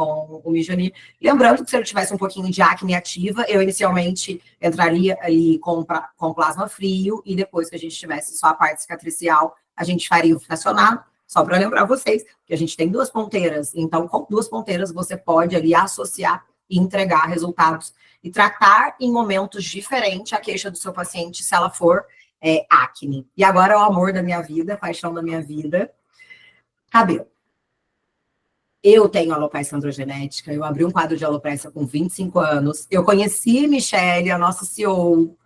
o Mijonir. Lembrando que se ele tivesse um pouquinho de acne ativa, eu inicialmente entraria ali com plasma frio, e depois que a gente tivesse só a parte cicatricial, a gente faria o fracionado, só para lembrar vocês que a gente tem 2 ponteiras. Então, com 2 ponteiras, você pode ali associar e entregar resultados e tratar em momentos diferentes a queixa do seu paciente, se ela for acne. E agora é o amor da minha vida, a paixão da minha vida. Cabelo. Eu tenho alopecia androgenética, eu abri um quadro de alopecia com 25 anos, eu conheci Michelle, a nossa CEO,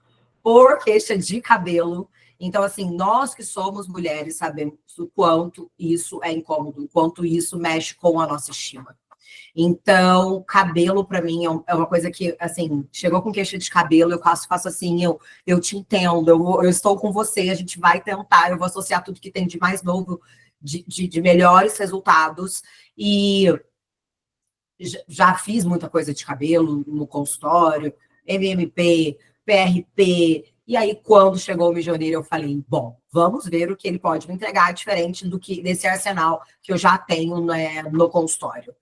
por queixa de cabelo. Então, assim, nós que somos mulheres sabemos o quanto isso é incômodo, o quanto isso mexe com a nossa estima. Então, cabelo, para mim, é uma coisa que, assim, chegou com queixa de cabelo, eu faço assim, eu te entendo, eu estou com você, a gente vai tentar, eu vou associar tudo que tem de mais novo, de melhores resultados, e já fiz muita coisa de cabelo no consultório, MMP, PRP, e aí quando chegou o Mijonir eu falei, bom, vamos ver o que ele pode me entregar diferente desse arsenal que eu já tenho, né, no consultório.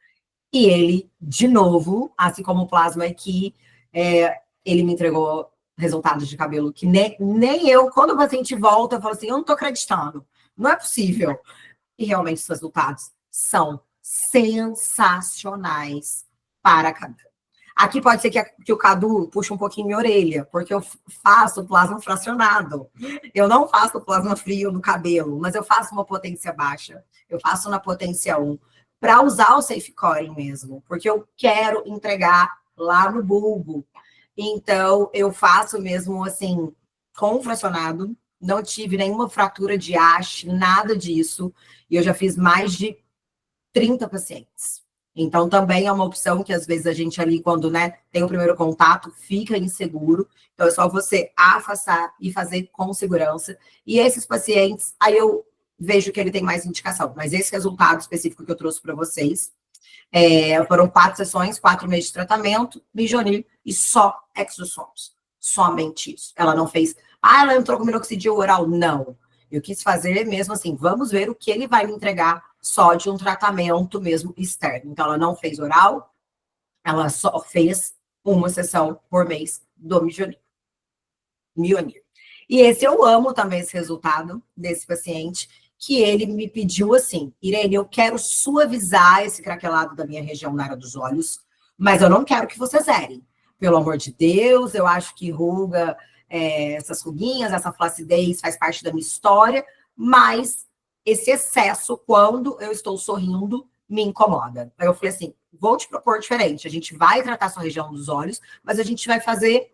E ele, de novo, assim como o Plasma aqui, ele me entregou resultados de cabelo que nem eu, quando o paciente volta, eu falo assim, eu não tô acreditando, não é possível. E realmente os resultados são sensacionais para cabelo. Aqui pode ser que o Cadu puxe um pouquinho minha orelha, porque eu faço plasma fracionado. Eu não faço plasma frio no cabelo, mas eu faço uma potência baixa. Eu faço na potência 1, para usar o safe coring mesmo, porque eu quero entregar lá no bulbo. Então, eu faço mesmo assim, com fracionado, não tive nenhuma fratura de haste, nada disso, e eu já fiz mais de 30 pacientes. Então, também é uma opção que, às vezes, a gente ali, quando, né, tem o primeiro contato, fica inseguro. Então, é só você afastar e fazer com segurança. E esses pacientes, aí eu vejo que ele tem mais indicação. Mas esse resultado específico que eu trouxe para vocês, foram 4 sessões, 4 meses de tratamento, Mijonir e só exossomos. Somente isso. Ela não fez, ela entrou com minoxidil oral. Não. Eu quis fazer mesmo assim, vamos ver o que ele vai me entregar só de um tratamento mesmo externo. Então, ela não fez oral, ela só fez uma sessão por mês do Mijonir. E esse eu amo também, esse resultado desse paciente, que ele me pediu assim, Irene, eu quero suavizar esse craquelado da minha região na área dos olhos, mas eu não quero que você zere. Pelo amor de Deus, eu acho que ruga, essas ruguinhas, essa flacidez faz parte da minha história, mas esse excesso, quando eu estou sorrindo, me incomoda. Aí eu falei assim, vou te propor diferente, a gente vai tratar sua região dos olhos, mas a gente vai fazer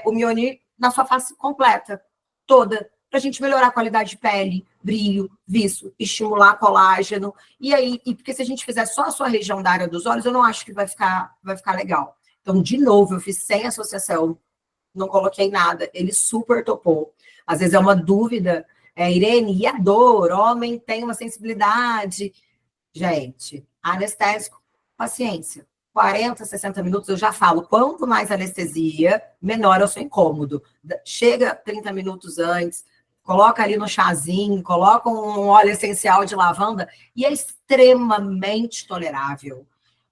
o Mijonir na sua face completa, toda, para a gente melhorar a qualidade de pele, brilho, viço, estimular colágeno. E aí, porque se a gente fizer só a sua região da área dos olhos, eu não acho que vai ficar legal. Então, de novo, eu fiz sem associação, não coloquei nada, ele super topou. Às vezes é uma dúvida, Irene, e a dor? Homem tem uma sensibilidade. Gente, anestésico, paciência. 40, 60 minutos, eu já falo, quanto mais anestesia, menor é o seu incômodo. Chega 30 minutos antes, coloca ali no chazinho, coloca um óleo essencial de lavanda e é extremamente tolerável.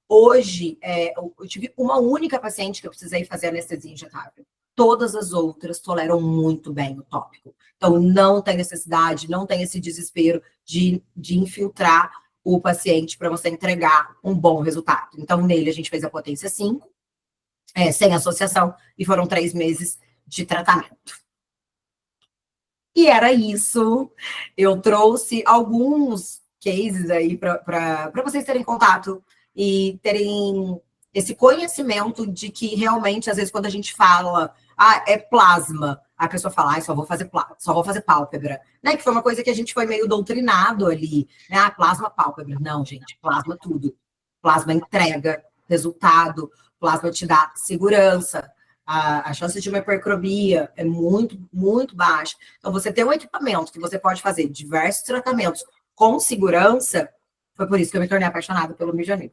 Hoje, eu tive uma única paciente que eu precisei fazer anestesia injetável. Todas as outras toleram muito bem o tópico. Então, não tem necessidade, não tem esse desespero de infiltrar o paciente para você entregar um bom resultado. Então, nele, a gente fez a potência 5, sem associação, e foram 3 meses de tratamento. E era isso. Eu trouxe alguns cases aí para vocês terem contato e terem esse conhecimento de que realmente, às vezes, quando a gente fala, é plasma, a pessoa fala, só vou fazer pálpebra, né? Que foi uma coisa que a gente foi meio doutrinado ali, né? Plasma, pálpebra. Não, gente, plasma tudo. Plasma entrega resultado, plasma te dá segurança, a chance de uma hipercromia é muito, muito baixa. Então, você ter um equipamento que você pode fazer diversos tratamentos com segurança, foi por isso que eu me tornei apaixonada pelo Mijonir.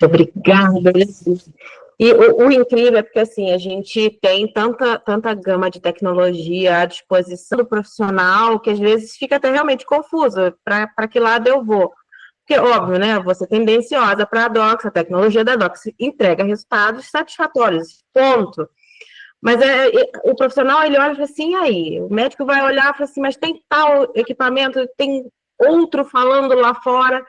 Obrigada. E o incrível é porque, assim, a gente tem tanta gama de tecnologia à disposição do profissional que, às vezes, fica até realmente confuso para que lado eu vou. Porque, óbvio, né, você é tendenciosa para a Dox, a tecnologia da Dox entrega resultados satisfatórios, ponto. Mas o profissional, ele olha e fala assim, aí, o médico vai olhar e fala assim, mas tem tal equipamento, tem outro falando lá fora.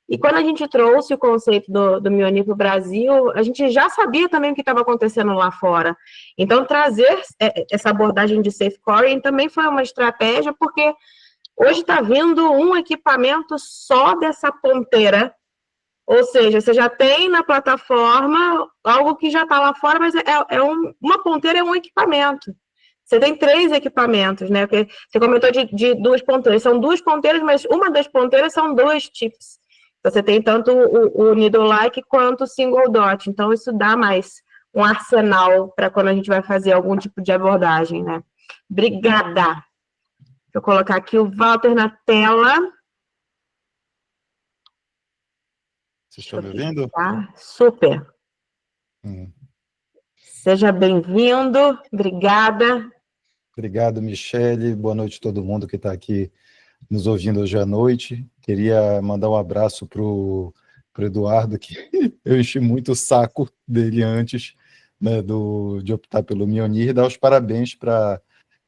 E quando a gente trouxe o conceito do Mijonir para o Brasil, a gente já sabia também o que estava acontecendo lá fora. Então, trazer essa abordagem de safe coring também foi uma estratégia, porque hoje está vindo um equipamento só dessa ponteira, ou seja, você já tem na plataforma algo que já está lá fora, mas uma ponteira é um equipamento. Você tem 3 equipamentos, né? Porque você comentou de 2 ponteiras, são 2 ponteiras, mas uma das ponteiras são 2 chips. Você tem tanto o needle-like quanto o single dot, então isso dá mais um arsenal para quando a gente vai fazer algum tipo de abordagem, né? Obrigada! Deixa eu colocar aqui o Walter na tela. Vocês estão me ouvindo? Tá? Super. Seja bem-vindo. Obrigada. Obrigado, Michele. Boa noite a todo mundo que está aqui nos ouvindo hoje à noite. Queria mandar um abraço para o Eduardo, que eu enchi muito o saco dele antes, né, de optar pelo Mionir, e dar os parabéns para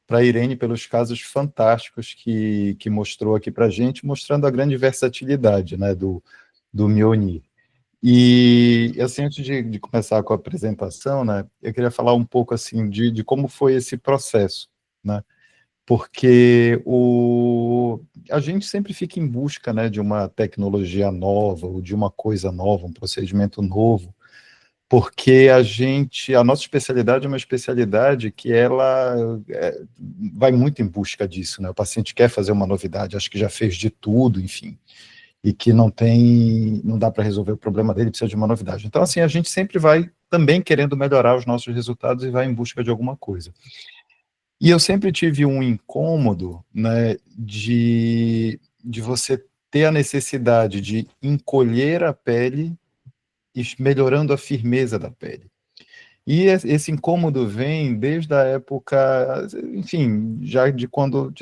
a Irene pelos casos fantásticos que mostrou aqui para a gente, mostrando a grande versatilidade, né, do Mionir. E, assim, antes de começar com a apresentação, né, eu queria falar um pouco assim, de como foi esse processo, né? Porque a gente sempre fica em busca, né, de uma tecnologia nova, ou de uma coisa nova, um procedimento novo, porque a nossa especialidade é uma especialidade que ela vai muito em busca disso, né? O paciente quer fazer uma novidade, acho que já fez de tudo, enfim, e que não dá para resolver o problema dele, precisa de uma novidade. Então, assim, a gente sempre vai também querendo melhorar os nossos resultados e vai em busca de alguma coisa. E eu sempre tive um incômodo, né, de você ter a necessidade de encolher a pele e melhorando a firmeza da pele. E esse incômodo vem desde a época, enfim, já de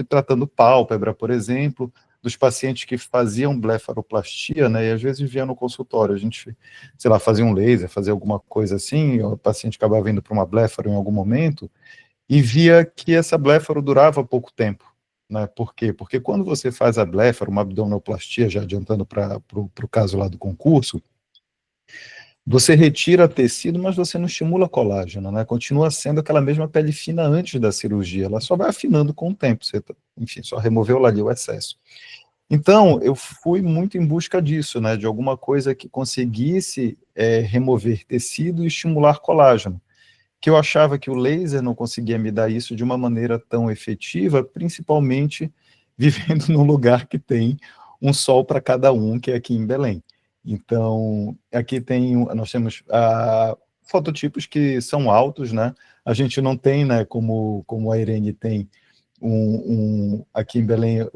tratando pálpebra, por exemplo, dos pacientes que faziam blefaroplastia, né, e às vezes via no consultório, a gente, sei lá, fazia um laser, fazia alguma coisa assim, o paciente acabava indo para uma blefaro em algum momento, e via que essa blefaro durava pouco tempo, né? Por quê? Porque quando você faz a blefaro, uma abdominoplastia, já adiantando para o caso lá do concurso, você retira tecido, mas você não estimula colágeno, né? Continua sendo aquela mesma pele fina antes da cirurgia, ela só vai afinando com o tempo, enfim, só removeu ali o excesso. Então, eu fui muito em busca disso, né? De alguma coisa que conseguisse remover tecido e estimular colágeno, que eu achava que o laser não conseguia me dar isso de uma maneira tão efetiva, principalmente vivendo num lugar que tem um sol para cada um, que é aqui em Belém. Então, aqui nós temos fototipos que são altos, né? A gente não tem, né, como a Irene tem, aqui em Belém,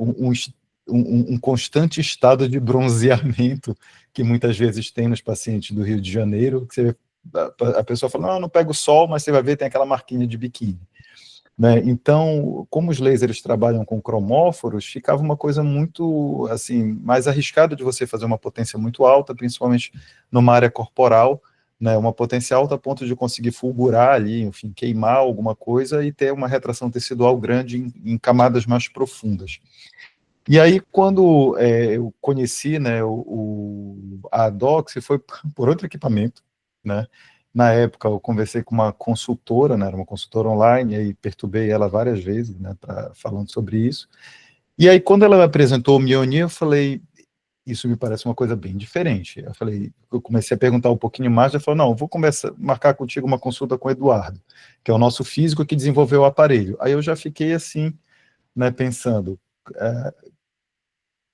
um constante estado de bronzeamento que muitas vezes tem nos pacientes do Rio de Janeiro, que você a pessoa fala, não pega o sol, mas você vai ver, tem aquela marquinha de biquíni. Né? Então, como os lasers trabalham com cromóforos, ficava uma coisa muito, assim, mais arriscada de você fazer uma potência muito alta, principalmente numa área corporal, né? Uma potência alta a ponto de conseguir fulgurar ali, enfim, queimar alguma coisa e ter uma retração tecidual grande em camadas mais profundas. E aí, quando eu conheci, né, a Adox, foi por outro equipamento, né? Na época, eu conversei com uma consultora, né, era uma consultora online, e aí perturbei ela várias vezes, né, falando sobre isso. E aí, quando ela me apresentou o Mionir, eu falei, isso me parece uma coisa bem diferente. Eu comecei a perguntar um pouquinho mais, ela falou, não, eu vou marcar contigo uma consulta com o Eduardo, que é o nosso físico que desenvolveu o aparelho. Aí eu já fiquei assim, né, pensando,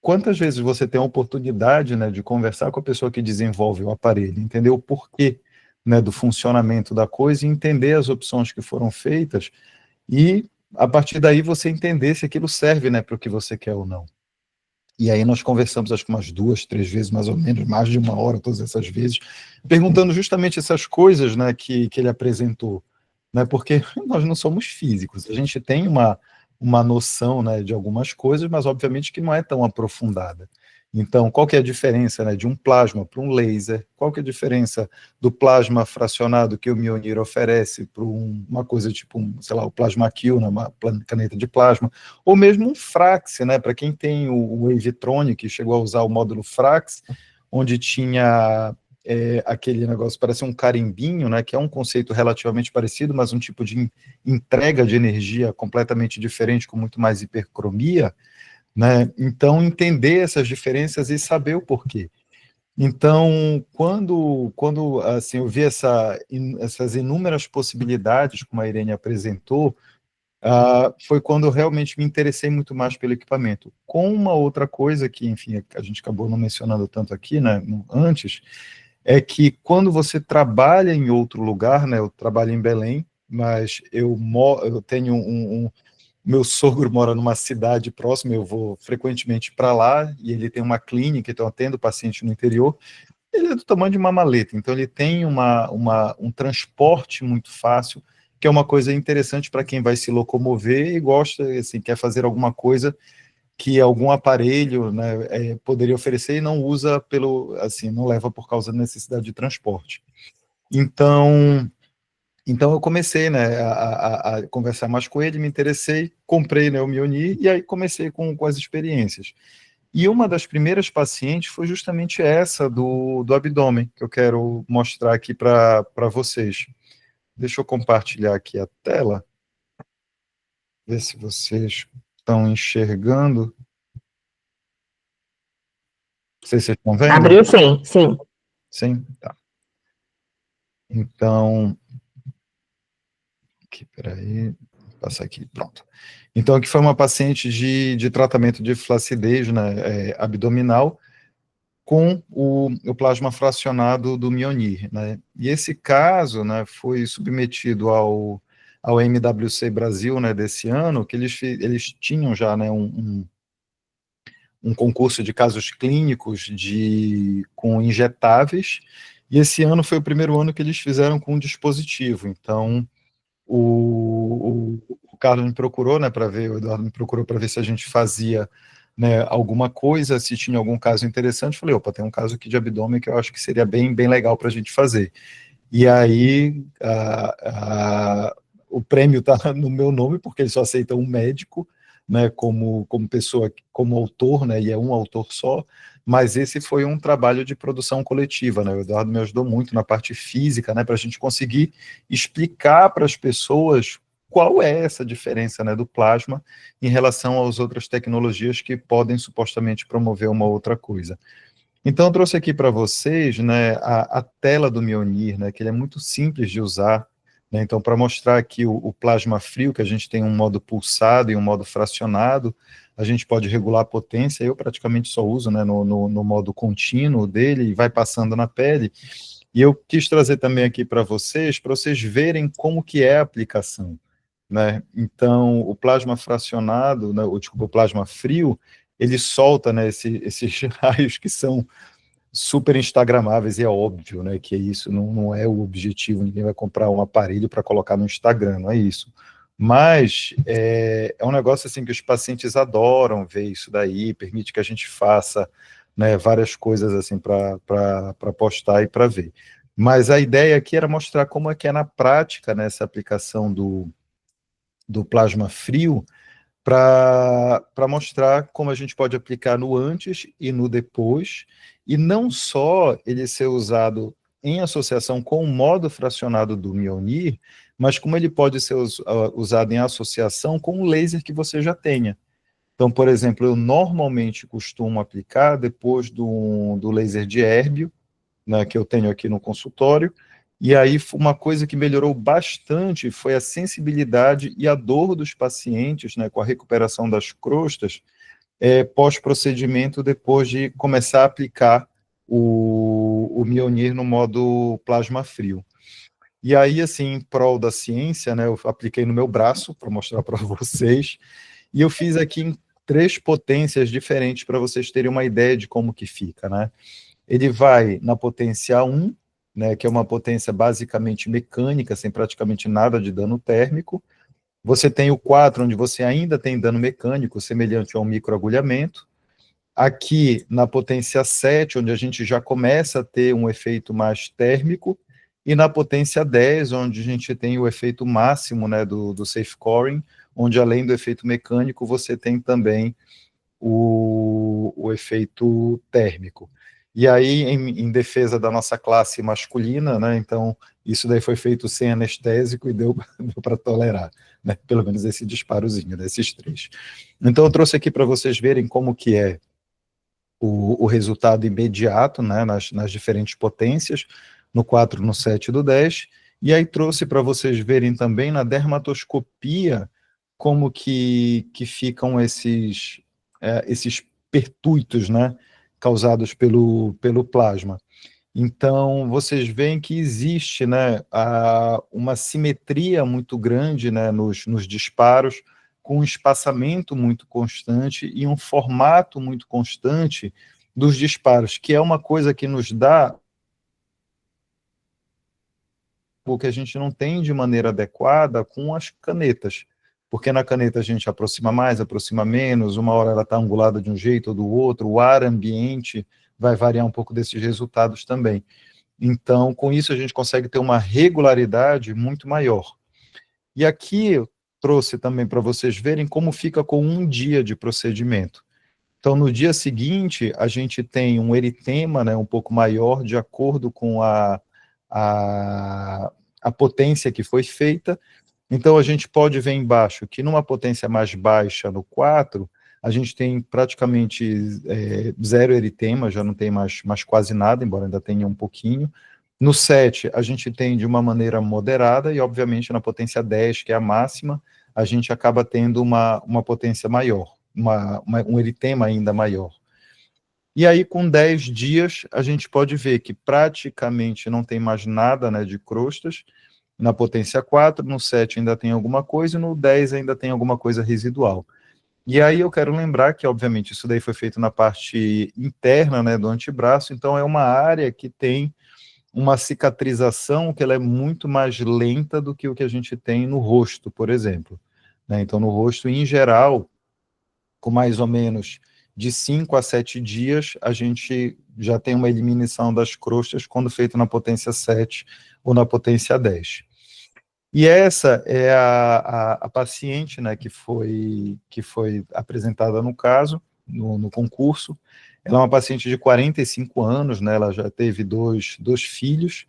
quantas vezes você tem a oportunidade, né, de conversar com a pessoa que desenvolve o aparelho, entender o porquê, né, do funcionamento da coisa e entender as opções que foram feitas e, a partir daí, você entender se aquilo serve, né, para o que você quer ou não. E aí nós conversamos, acho que umas 2, 3 vezes, mais ou menos, mais de 1 hora, todas essas vezes, perguntando justamente essas coisas, né, que ele apresentou, né, porque nós não somos físicos, a gente tem uma noção, né, de algumas coisas, mas obviamente que não é tão aprofundada. Então, qual que é a diferença, né, de um plasma para um laser? Qual que é a diferença do plasma fracionado que o Mionir oferece para uma coisa tipo, sei lá, o Plasma Q, né, uma caneta de plasma, ou mesmo um Frax, né, para quem tem o Wavetronic, chegou a usar o módulo Frax, onde tinha aquele negócio, parece um carimbinho, né, que é um conceito relativamente parecido, mas um tipo de entrega de energia completamente diferente, com muito mais hipercromia, né? Então, entender essas diferenças e saber o porquê. Então, quando assim, eu vi essas inúmeras possibilidades, como a Irene apresentou, foi quando eu realmente me interessei muito mais pelo equipamento. Com uma outra coisa que, enfim, a gente acabou não mencionando tanto aqui, né, antes, é que quando você trabalha em outro lugar, né, eu trabalho em Belém, mas eu tenho meu sogro mora numa cidade próxima, eu vou frequentemente para lá, e ele tem uma clínica, então eu atendo paciente no interior. Ele é do tamanho de uma maleta, então ele tem um transporte muito fácil, que é uma coisa interessante para quem vai se locomover e gosta, assim, quer fazer alguma coisa que algum aparelho, né, poderia oferecer e não usa assim, não leva por causa da necessidade de transporte. Então eu comecei, né, a conversar mais com ele, me interessei, comprei, né, o Mionir, e aí comecei com as experiências. E uma das primeiras pacientes foi justamente essa do abdômen, que eu quero mostrar aqui para vocês. Deixa eu compartilhar aqui a tela, ver se vocês estão enxergando. Não sei se vocês estão vendo. Abriu sim, sim. Sim? Tá. Então, aqui, peraí, vou passar aqui, pronto. Então, aqui foi uma paciente de tratamento de flacidez, né, abdominal, com o plasma fracionado do Mionir, né? E esse caso, né, foi submetido ao MWC Brasil, né, desse ano, que eles tinham já, né, um concurso de casos clínicos com injetáveis, e esse ano foi o primeiro ano que eles fizeram com um dispositivo. Então, o Carlos me procurou, né, para ver, o Eduardo me procurou para ver se a gente fazia, né, alguma coisa, se tinha algum caso interessante. Falei, opa, tem um caso aqui de abdômen que eu acho que seria bem legal para a gente fazer. E aí, o prêmio está no meu nome, porque eles só aceitam um médico, né, como pessoa, como autor, né, e é um autor só, mas esse foi um trabalho de produção coletiva, né, o Eduardo me ajudou muito na parte física, né, para a gente conseguir explicar para as pessoas qual é essa diferença, né, do plasma em relação às outras tecnologias que podem supostamente promover uma outra coisa. Então, eu trouxe aqui para vocês, né, a tela do Mionir, né, que ele é muito simples de usar, né, então, para mostrar aqui o plasma frio, que a gente tem um modo pulsado e um modo fracionado, a gente pode regular a potência, eu praticamente só uso, né, no modo contínuo dele, e vai passando na pele, e eu quis trazer também aqui para vocês verem como que é a aplicação, né, então, o plasma fracionado, né, o plasma frio, ele solta, né, esses raios que são super instagramáveis, e é óbvio, né, que isso não é o objetivo, ninguém vai comprar um aparelho para colocar no Instagram, não é isso. Mas é um negócio assim que os pacientes adoram ver isso daí, permite que a gente faça, né, várias coisas assim para postar e para ver. Mas a ideia aqui era mostrar como é que é na prática, né, essa aplicação do plasma frio, para mostrar como a gente pode aplicar no antes e no depois, e não só ele ser usado em associação com o modo fracionado do Mionir, mas como ele pode ser usado em associação com o laser que você já tenha. Então, por exemplo, eu normalmente costumo aplicar depois do laser de Erbium, né, que eu tenho aqui no consultório, e aí uma coisa que melhorou bastante foi a sensibilidade e a dor dos pacientes, né, com a recuperação das crostas, pós-procedimento, depois de começar a aplicar o Mionir no modo plasma frio. E aí, assim, em prol da ciência, né, eu apliquei no meu braço, para mostrar para vocês, e eu fiz aqui em 3 potências diferentes, para vocês terem uma ideia de como que fica, né. Ele vai na potência 1, né, que é uma potência basicamente mecânica, sem praticamente nada de dano térmico. Você tem o 4, onde você ainda tem dano mecânico, semelhante ao microagulhamento. Aqui, na potência 7, onde a gente já começa a ter um efeito mais térmico. E na potência 10, onde a gente tem o efeito máximo, né, do safe coring, onde além do efeito mecânico, você tem também o efeito térmico. E aí, em defesa da nossa classe masculina, né, então, isso daí foi feito sem anestésico e deu para tolerar, né, pelo menos esse disparozinho, desses 3. Então, eu trouxe aqui para vocês verem como que é o resultado imediato, né, nas diferentes potências, no 4, no 7 e no 10, e aí trouxe para vocês verem também na dermatoscopia como que ficam esses pertuitos, né, causados pelo plasma. Então, vocês veem que existe, né, uma simetria muito grande, né, nos disparos, com um espaçamento muito constante e um formato muito constante dos disparos, que é uma coisa que nos dá o que a gente não tem de maneira adequada com as canetas, porque na caneta a gente aproxima mais, aproxima menos, uma hora ela está angulada de um jeito ou do outro, o ar ambiente vai variar um pouco desses resultados também. Então, com isso a gente consegue ter uma regularidade muito maior. E aqui eu trouxe também para vocês verem como fica com um dia de procedimento. Então, no dia seguinte, a gente tem um eritema, né, um pouco maior, de acordo com a potência que foi feita. Então, a gente pode ver embaixo que numa potência mais baixa, no 4, a gente tem praticamente zero eritema, já não tem mais quase nada, embora ainda tenha um pouquinho. No 7, a gente tem de uma maneira moderada, e obviamente na potência 10, que é a máxima, a gente acaba tendo uma potência maior, um eritema ainda maior. E aí, com 10 dias, a gente pode ver que praticamente não tem mais nada, né, de crostas. Na potência 4, no 7 ainda tem alguma coisa, e no 10 ainda tem alguma coisa residual. E aí eu quero lembrar que, obviamente, isso daí foi feito na parte interna, né, do antebraço, então é uma área que tem uma cicatrização que ela é muito mais lenta do que o que a gente tem no rosto, por exemplo. Né? Então, no rosto, em geral, com mais ou menos de 5 a 7 dias, a gente já tem uma eliminação das crostas quando feito na potência 7 ou na potência 10. E essa é a paciente, né, que foi apresentada no caso, no concurso. Ela é uma paciente de 45 anos, né, ela já teve dois filhos,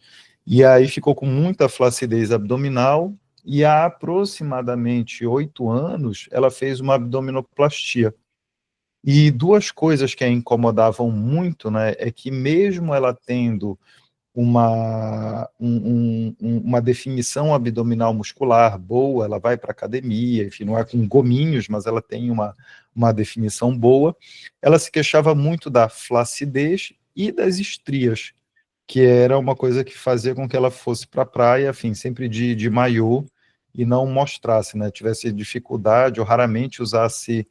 e aí ficou com muita flacidez abdominal, e há aproximadamente 8 anos, ela fez uma abdominoplastia. E duas coisas que a incomodavam muito, né, é que mesmo ela tendo uma definição abdominal muscular boa, ela vai para a academia, enfim, não é com gominhos, mas ela tem uma definição boa, ela se queixava muito da flacidez e das estrias, que era uma coisa que fazia com que ela fosse para a praia, enfim, sempre de maiô, e não mostrasse, né, tivesse dificuldade ou raramente usasse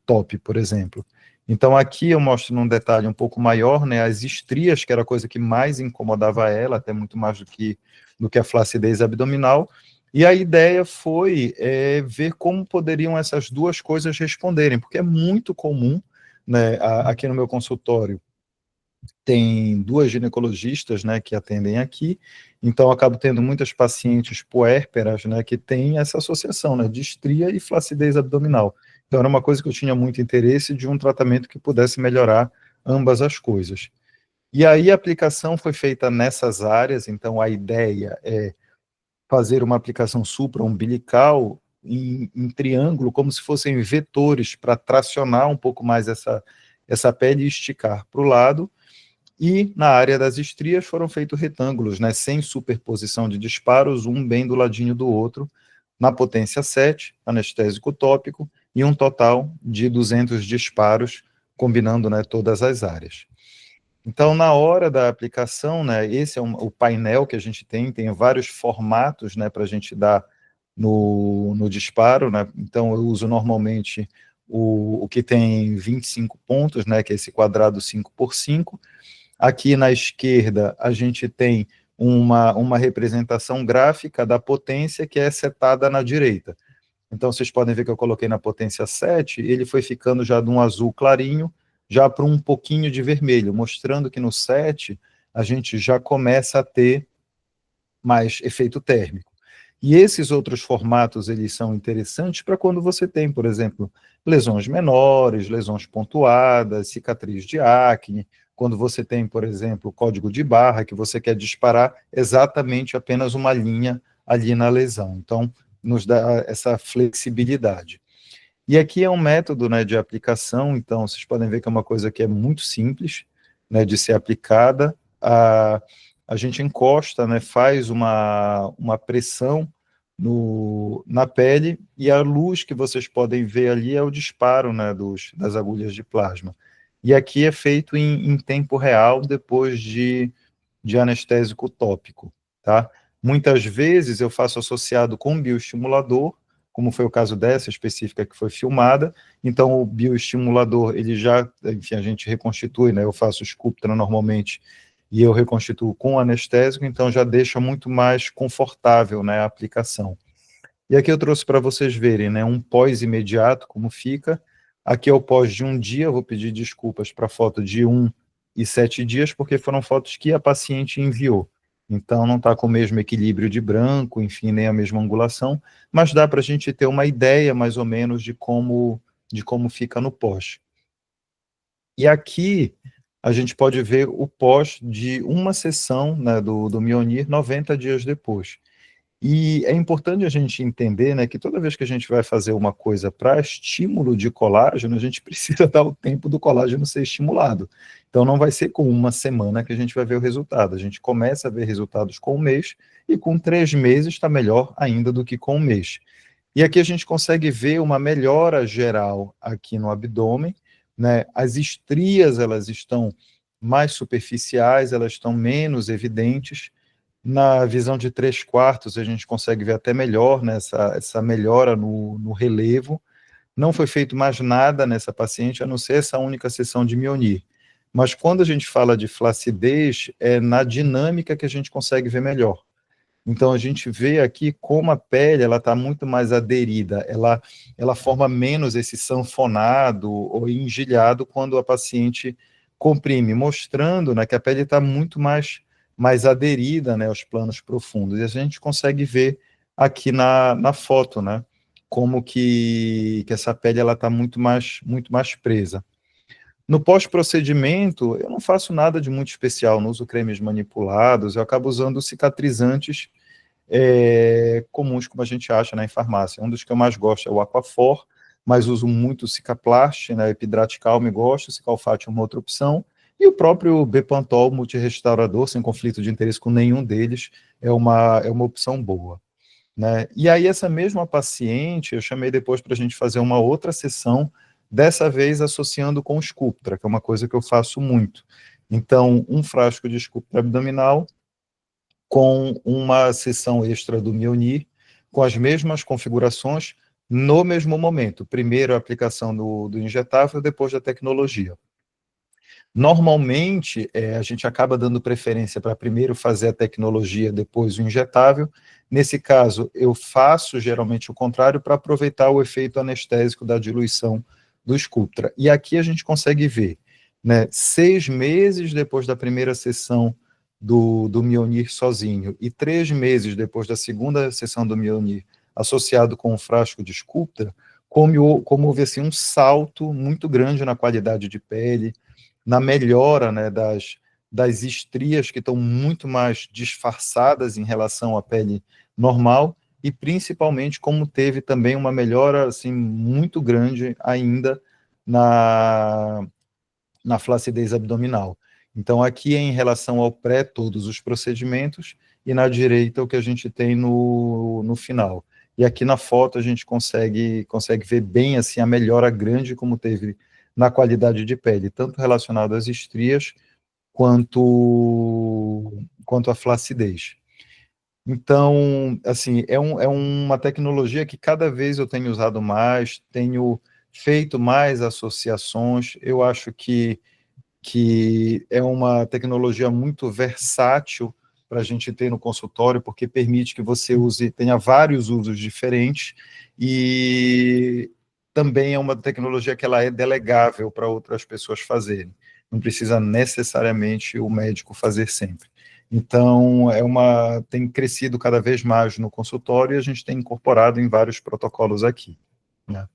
top, por exemplo. Então, aqui eu mostro num detalhe um pouco maior, né, as estrias, que era a coisa que mais incomodava ela, até muito mais do que a flacidez abdominal, e a ideia foi ver como poderiam essas duas coisas responderem, porque é muito comum, né, aqui no meu consultório, tem duas ginecologistas, né, que atendem aqui, então eu acabo tendo muitas pacientes puérperas, né, que têm essa associação, né, de estria e flacidez abdominal. Então era uma coisa que eu tinha muito interesse de um tratamento que pudesse melhorar ambas as coisas. E aí a aplicação foi feita nessas áreas, então a ideia é fazer uma aplicação supra-umbilical em triângulo, como se fossem vetores, para tracionar um pouco mais essa pele e esticar para o lado. E na área das estrias foram feitos retângulos, né, sem superposição de disparos, um bem do ladinho do outro, na potência 7, anestésico tópico, e um total de 200 disparos, combinando, né, todas as áreas. Então, na hora da aplicação, né, esse é o painel que a gente tem vários formatos, né, para a gente dar no disparo, né, então eu uso normalmente o que tem 25 pontos, né, que é esse quadrado 5x5. Aqui na esquerda, a gente tem uma representação gráfica da potência que é setada na direita. Então, vocês podem ver que eu coloquei na potência 7, ele foi ficando já de um azul clarinho, já para um pouquinho de vermelho, mostrando que no 7 a gente já começa a ter mais efeito térmico. E esses outros formatos, eles são interessantes para quando você tem, por exemplo, lesões menores, lesões pontuadas, cicatriz de acne, quando você tem, por exemplo, código de barra, que você quer disparar exatamente apenas uma linha ali na lesão. Então, nos dá essa flexibilidade. E aqui é um método, né, de aplicação, então vocês podem ver que é uma coisa que é muito simples, né, de ser aplicada. A gente encosta, né, faz uma pressão na pele, e a luz que vocês podem ver ali é o disparo, né, das agulhas de plasma. E aqui é feito em tempo real, depois de anestésico tópico, tá? Muitas vezes eu faço associado com bioestimulador, como foi o caso dessa específica que foi filmada. Então, o bioestimulador, ele já, enfim, a gente reconstitui, né? Eu faço Sculptra normalmente e eu reconstituo com anestésico, então já deixa muito mais confortável, né, a aplicação. E aqui eu trouxe para vocês verem, né, um pós imediato, como fica. Aqui é o pós de um dia, eu vou pedir desculpas para a foto de 1 e 7 dias, porque foram fotos que a paciente enviou. Então, não está com o mesmo equilíbrio de branco, enfim, nem a mesma angulação, mas dá para a gente ter uma ideia, mais ou menos, de como fica no pós. E aqui, a gente pode ver o pós de uma sessão, né, do Mionir 90 dias depois. E é importante a gente entender, né, que toda vez que a gente vai fazer uma coisa para estímulo de colágeno, a gente precisa dar o tempo do colágeno ser estimulado. Então, não vai ser com uma semana que a gente vai ver o resultado. A gente começa a ver resultados com um mês, e com 3 meses está melhor ainda do que com um mês. E aqui a gente consegue ver uma melhora geral aqui no abdômen, né? As estrias, elas estão mais superficiais, elas estão menos evidentes. Na visão de 3/4, a gente consegue ver até melhor, né, essa melhora no relevo. Não foi feito mais nada nessa paciente, a não ser essa única sessão de Mionir. Mas quando a gente fala de flacidez, é na dinâmica que a gente consegue ver melhor. Então, a gente vê aqui como a pele está muito mais aderida, ela forma menos esse sanfonado ou engelhado quando a paciente comprime, mostrando, né, que a pele está muito mais aderida, né, aos planos profundos. E a gente consegue ver aqui na foto, né, como que essa pele está muito mais presa. No pós-procedimento, eu não faço nada de muito especial, não uso cremes manipulados, eu acabo usando cicatrizantes comuns, como a gente acha, né, em farmácia. Um dos que eu mais gosto é o Aquaphor, mas uso muito Cicaplast, né, Epidrate Calme gosto, Cicalfate é uma outra opção, e o próprio Bepantol multirestaurador, sem conflito de interesse com nenhum deles, é uma opção boa. Né? E aí essa mesma paciente, eu chamei depois para a gente fazer uma outra sessão, dessa vez associando com Sculptra, que é uma coisa que eu faço muito. Então, um frasco de Sculptra abdominal com uma sessão extra do Mionir, com as mesmas configurações, no mesmo momento. Primeiro a aplicação do injetável, depois da tecnologia. Normalmente, a gente acaba dando preferência para primeiro fazer a tecnologia, depois o injetável. Nesse caso, eu faço geralmente o contrário para aproveitar o efeito anestésico da diluição do Sculptra. E aqui a gente consegue ver, né, 6 meses depois da primeira sessão do Mionir sozinho e 3 meses depois da segunda sessão do Mionir associado com o frasco de Sculptra, como houve assim, um salto muito grande na qualidade de pele, na melhora, né, das estrias que estão muito mais disfarçadas em relação à pele normal, e principalmente como teve também uma melhora assim, muito grande ainda na flacidez abdominal. Então, aqui é em relação ao pré, todos os procedimentos, e na direita o que a gente tem no final. E aqui na foto a gente consegue ver bem assim, a melhora grande como teve na qualidade de pele, tanto relacionado às estrias, quanto à flacidez. Então, assim, é uma tecnologia que cada vez eu tenho usado mais, tenho feito mais associações, eu acho que é uma tecnologia muito versátil para a gente ter no consultório, porque permite que você tenha vários usos diferentes, e também é uma tecnologia que ela é delegável para outras pessoas fazerem. Não precisa necessariamente o médico fazer sempre. Então, tem crescido cada vez mais no consultório, e a gente tem incorporado em vários protocolos aqui, né?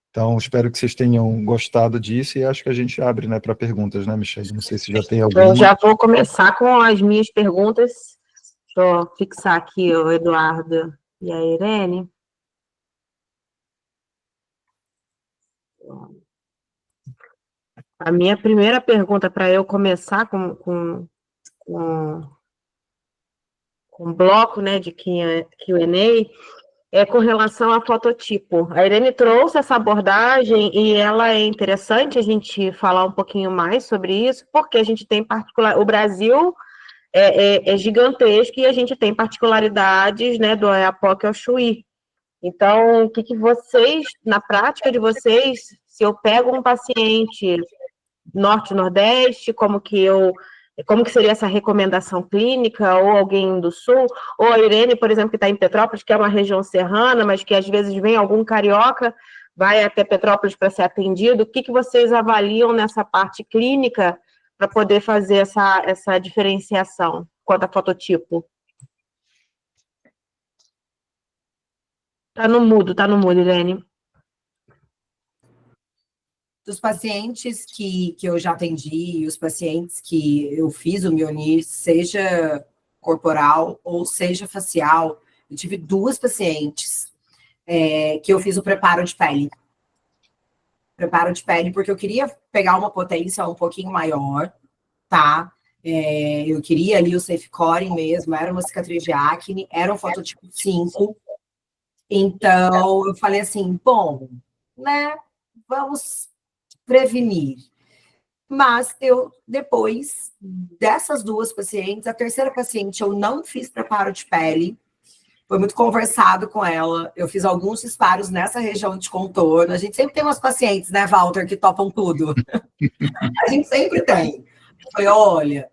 Então, espero que vocês tenham gostado disso, e acho que a gente abre, né, para perguntas, né, Michelle? Não sei se já tem alguma. Eu já vou começar com as minhas perguntas. Deixa eu fixar aqui o Eduardo e a Irene. A minha primeira pergunta, para eu começar com com bloco, né, de Q&A, com relação a fototipo. A Irene trouxe essa abordagem e ela é interessante a gente falar um pouquinho mais sobre isso, porque a gente tem o Brasil é gigantesco e a gente tem particularidades, né, do EAPOC ao Chuí. Então, o que vocês, na prática de vocês, se eu pego um paciente norte-nordeste, como que seria essa recomendação clínica, ou alguém do sul, ou a Irene, por exemplo, que está em Petrópolis, que é uma região serrana, mas que às vezes vem algum carioca, vai até Petrópolis para ser atendido, o que vocês avaliam nessa parte clínica para poder fazer essa diferenciação quanto a fototipo? Tá no mudo, Irene. Dos pacientes que eu já atendi, e os pacientes que eu fiz o Mionir, seja corporal ou seja facial, eu tive 2 pacientes que eu fiz o preparo de pele. Preparo de pele, porque eu queria pegar uma potência um pouquinho maior, tá? Eu queria ali o safe coring mesmo, era uma cicatriz de acne, era um fototipo 5. Então, eu falei assim, bom, né, vamos prevenir. Mas eu, depois dessas 2 pacientes, a terceira paciente eu não fiz preparo de pele, foi muito conversado com ela, eu fiz alguns disparos nessa região de contorno, a gente sempre tem umas pacientes, né, Walter, que topam tudo. A gente sempre tem. Eu falei, olha,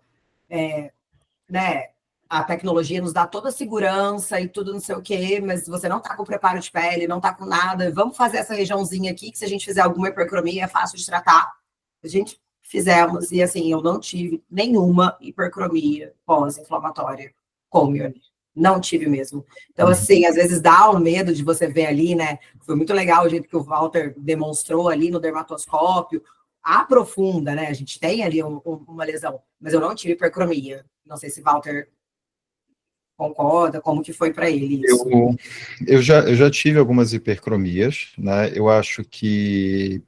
né, a tecnologia nos dá toda a segurança e tudo não sei o quê, mas você não está com preparo de pele, não está com nada, vamos fazer essa regiãozinha aqui, que se a gente fizer alguma hipercromia é fácil de tratar. A gente fizemos, e assim, eu não tive nenhuma hipercromia pós-inflamatória com Mionir. Não tive mesmo. Então, assim, às vezes dá o medo de você ver ali, né? Foi muito legal o jeito que o Walter demonstrou ali no dermatoscópio. Aprofunda, né? A gente tem ali uma lesão, mas eu não tive hipercromia. Não sei se Walter concorda, como que foi para ele isso? Eu já tive algumas hipercromias, né? Eu acho que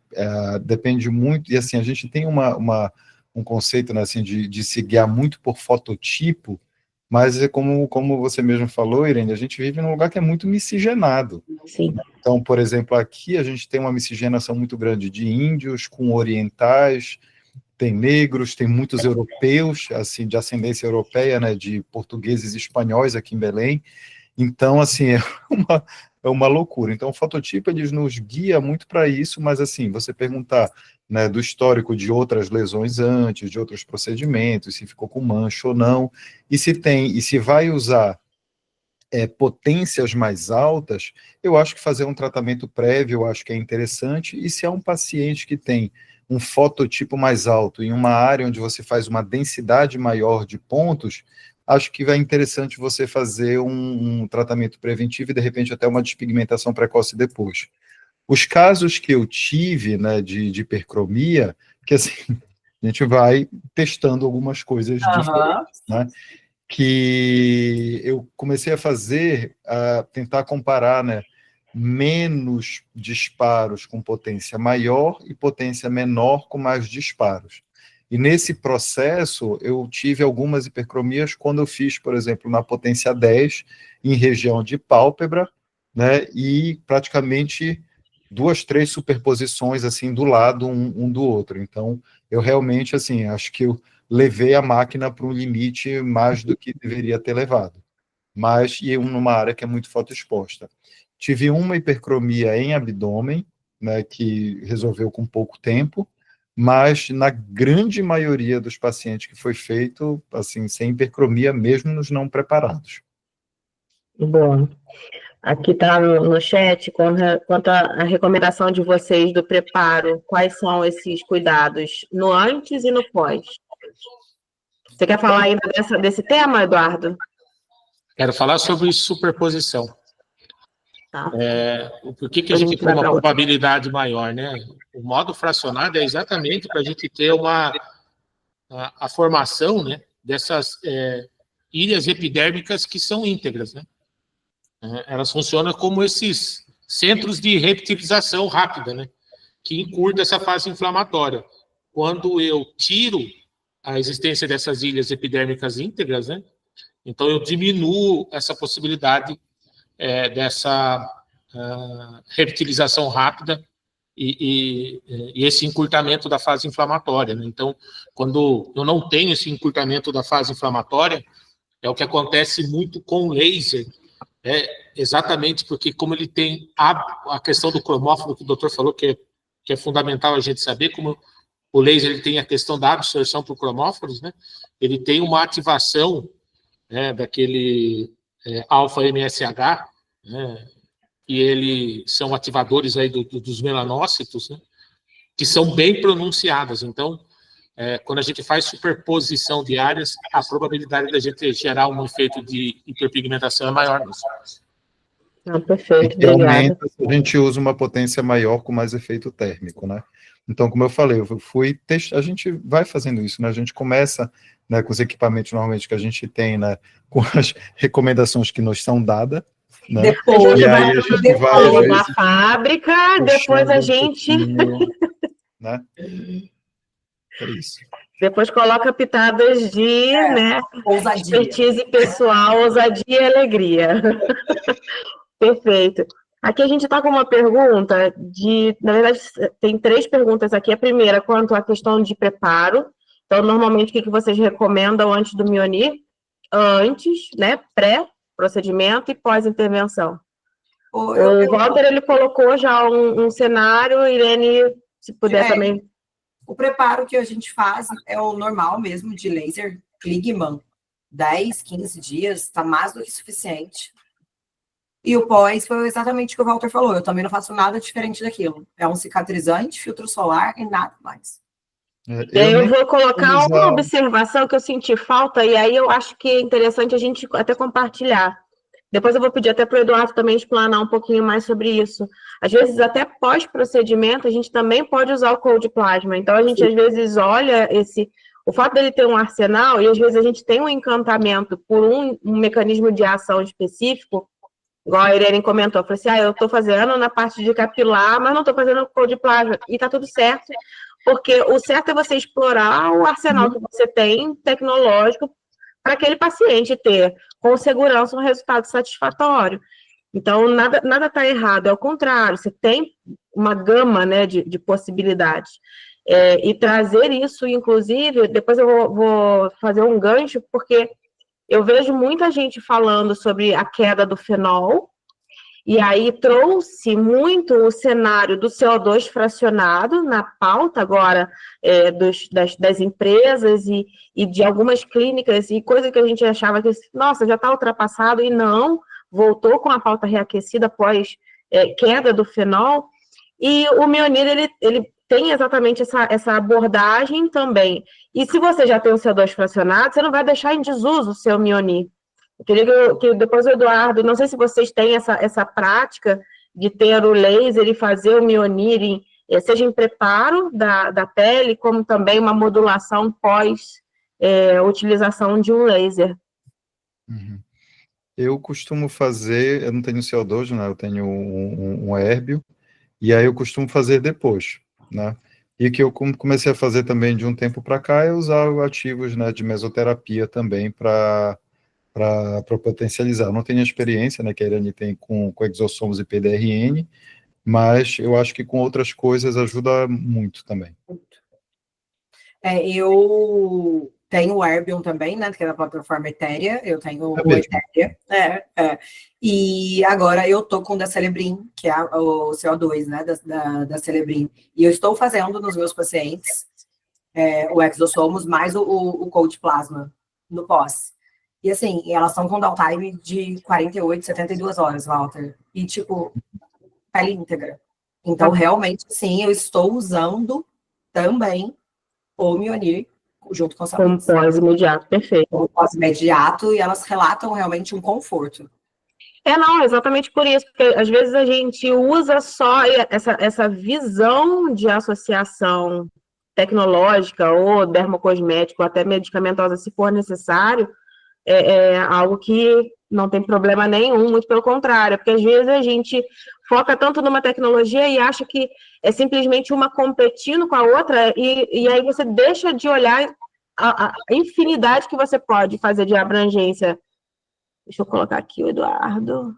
depende muito, e assim, a gente tem um conceito, né, assim, de se guiar muito por fototipo, mas é como você mesmo falou, Irene, a gente vive num lugar que é muito miscigenado. Sim. Então, por exemplo, aqui a gente tem uma miscigenação muito grande de índios com orientais, tem negros, tem muitos europeus, assim, de ascendência europeia, né, de portugueses e espanhóis aqui em Belém. Então, assim, é uma loucura. Então, o fototipo, eles nos guia muito para isso, mas, assim, você perguntar, né, do histórico de outras lesões antes, de outros procedimentos, se ficou com mancha ou não, e se vai usar potências mais altas, eu acho que fazer um tratamento prévio, eu acho que é interessante, e se é um paciente que tem um fototipo mais alto, em uma área onde você faz uma densidade maior de pontos, acho que é interessante você fazer um tratamento preventivo e, de repente, até uma despigmentação precoce depois. Os casos que eu tive, né, de hipercromia, que assim, a gente vai testando algumas coisas diferentes, né, que eu comecei a fazer, a tentar comparar, né, menos disparos com potência maior e potência menor com mais disparos. E nesse processo, eu tive algumas hipercromias quando eu fiz, por exemplo, na potência 10, em região de pálpebra, né, e praticamente 2, 3 superposições, assim, do lado um do outro. Então, eu realmente, assim, acho que eu levei a máquina para um limite mais do que deveria ter levado. Mas, e numa área que é muito fotoexposta. Tive uma hipercromia em abdômen, né, que resolveu com pouco tempo, mas na grande maioria dos pacientes que foi feito, assim, sem hipercromia, mesmo nos não preparados. Bom, aqui está no chat, quanto à recomendação de vocês do preparo, quais são esses cuidados no antes e no pós? Você quer falar ainda desse tema, Eduardo? Quero falar sobre superposição. Tá. Por que a gente tem uma probabilidade maior, né? O modo fracionado é exatamente para a gente ter a formação, né, dessas ilhas epidérmicas que são íntegras, né? Elas funcionam como esses centros de reptilização rápida, né, que encurta essa fase inflamatória. Quando eu tiro a existência dessas ilhas epidérmicas íntegras, né, Então, eu diminuo essa possibilidade dessa revitalização rápida e esse encurtamento da fase inflamatória, né? Então, quando eu não tenho esse encurtamento da fase inflamatória, é o que acontece muito com o laser, exatamente porque como ele tem a questão do cromóforo, que o doutor falou que é fundamental a gente saber, como o laser ele tem a questão da absorção por cromóforos, né? Ele tem uma ativação, né, daquele alfa-MSH, né, e eles são ativadores aí dos melanócitos, né, que são bem pronunciadas. Então, quando a gente faz superposição de áreas, a probabilidade da gente gerar um efeito de hiperpigmentação é maior mesmo. Perfeito, E obrigada. aumenta se a gente usa uma potência maior com mais efeito térmico, né? Então, como eu falei, a gente vai fazendo isso, né? A gente começa, né, com os equipamentos normalmente que a gente tem, né, com as recomendações que nos são dadas, né? Depois, E aí a gente vai, às na vezes, fábrica, depois a gente... né? É isso. Depois coloca pitadas de, né, ousadia. expertise pessoal, ousadia e alegria. Perfeito. Aqui a gente está com uma pergunta na verdade, tem 3 perguntas aqui. A primeira, quanto à questão de preparo. Então, normalmente, o que vocês recomendam antes do Mionir? Antes, né, pré-procedimento e pós-intervenção. O Walter, ele colocou já um cenário, Irene, se puder também... O preparo que a gente faz é o normal mesmo, de laser, Kligman. 10, 15 dias, está mais do que suficiente. E o pós foi exatamente o que o Walter falou. Eu também não faço nada diferente daquilo. É um cicatrizante, filtro solar e nada mais. Eu vou colocar uma observação que eu senti falta, e aí eu acho que é interessante a gente até compartilhar. Depois eu vou pedir até para o Eduardo também explanar um pouquinho mais sobre isso. Às vezes, até pós-procedimento, a gente também pode usar o cold plasma. Então, a gente, às vezes, olha o fato dele ter um arsenal, e às vezes a gente tem um encantamento por um mecanismo de ação específico, igual a Irene comentou, eu falei assim, eu estou fazendo na parte de capilar, mas não estou fazendo cold plasma, e está tudo certo, porque o certo é você explorar o arsenal que você tem, tecnológico, para aquele paciente ter, com segurança, um resultado satisfatório. Então, nada está errado, é o contrário, você tem uma gama, né, de possibilidades. E trazer isso, inclusive, depois eu vou fazer um gancho, porque eu vejo muita gente falando sobre a queda do fenol, e aí trouxe muito o cenário do CO2 fracionado na pauta agora das empresas e de algumas clínicas, e coisa que a gente achava que, nossa, já está ultrapassado, e não, voltou com a pauta reaquecida após queda do fenol, e o Mionir, ele tem exatamente essa abordagem também. E se você já tem o CO2 fracionado, você não vai deixar em desuso o seu Mionir. Eu queria que depois o Eduardo, não sei se vocês têm essa prática de ter o laser e fazer o Mionir, seja em preparo da pele, como também uma modulação pós utilização de um laser. Uhum. Eu costumo fazer, eu não tenho CO2, né? Eu tenho um hérbio, e aí eu costumo fazer depois, né? E que eu comecei a fazer também de um tempo para cá é usar ativos, né, de mesoterapia também para potencializar. Eu não tenho experiência, né, que a Irene tem com exossomos e PDRN, mas eu acho que com outras coisas ajuda muito também. Eu tenho o Erbium também, né, que é da plataforma Ethereum, eu tenho o Ethereum, e agora eu tô com o da Celebrim, que é o CO2, né, da Celebrim, e eu estou fazendo nos meus pacientes o exossomos mais o cold plasma no pós. E assim, elas estão com downtime de 48, 72 horas, Walter. E, tipo, pele íntegra. Então, realmente, sim, eu estou usando também o Mionir junto com o Como pós-imediato, perfeito. Como pós-imediato, e elas relatam realmente um conforto. Não, exatamente por isso, porque às vezes a gente usa só essa visão de associação tecnológica ou dermocosmético, até medicamentosa, se for necessário, algo que não tem problema nenhum, muito pelo contrário, porque às vezes a gente foca tanto numa tecnologia e acha que é simplesmente uma competindo com a outra, e aí você deixa de olhar a infinidade que você pode fazer de abrangência Deixa eu colocar aqui o Eduardo.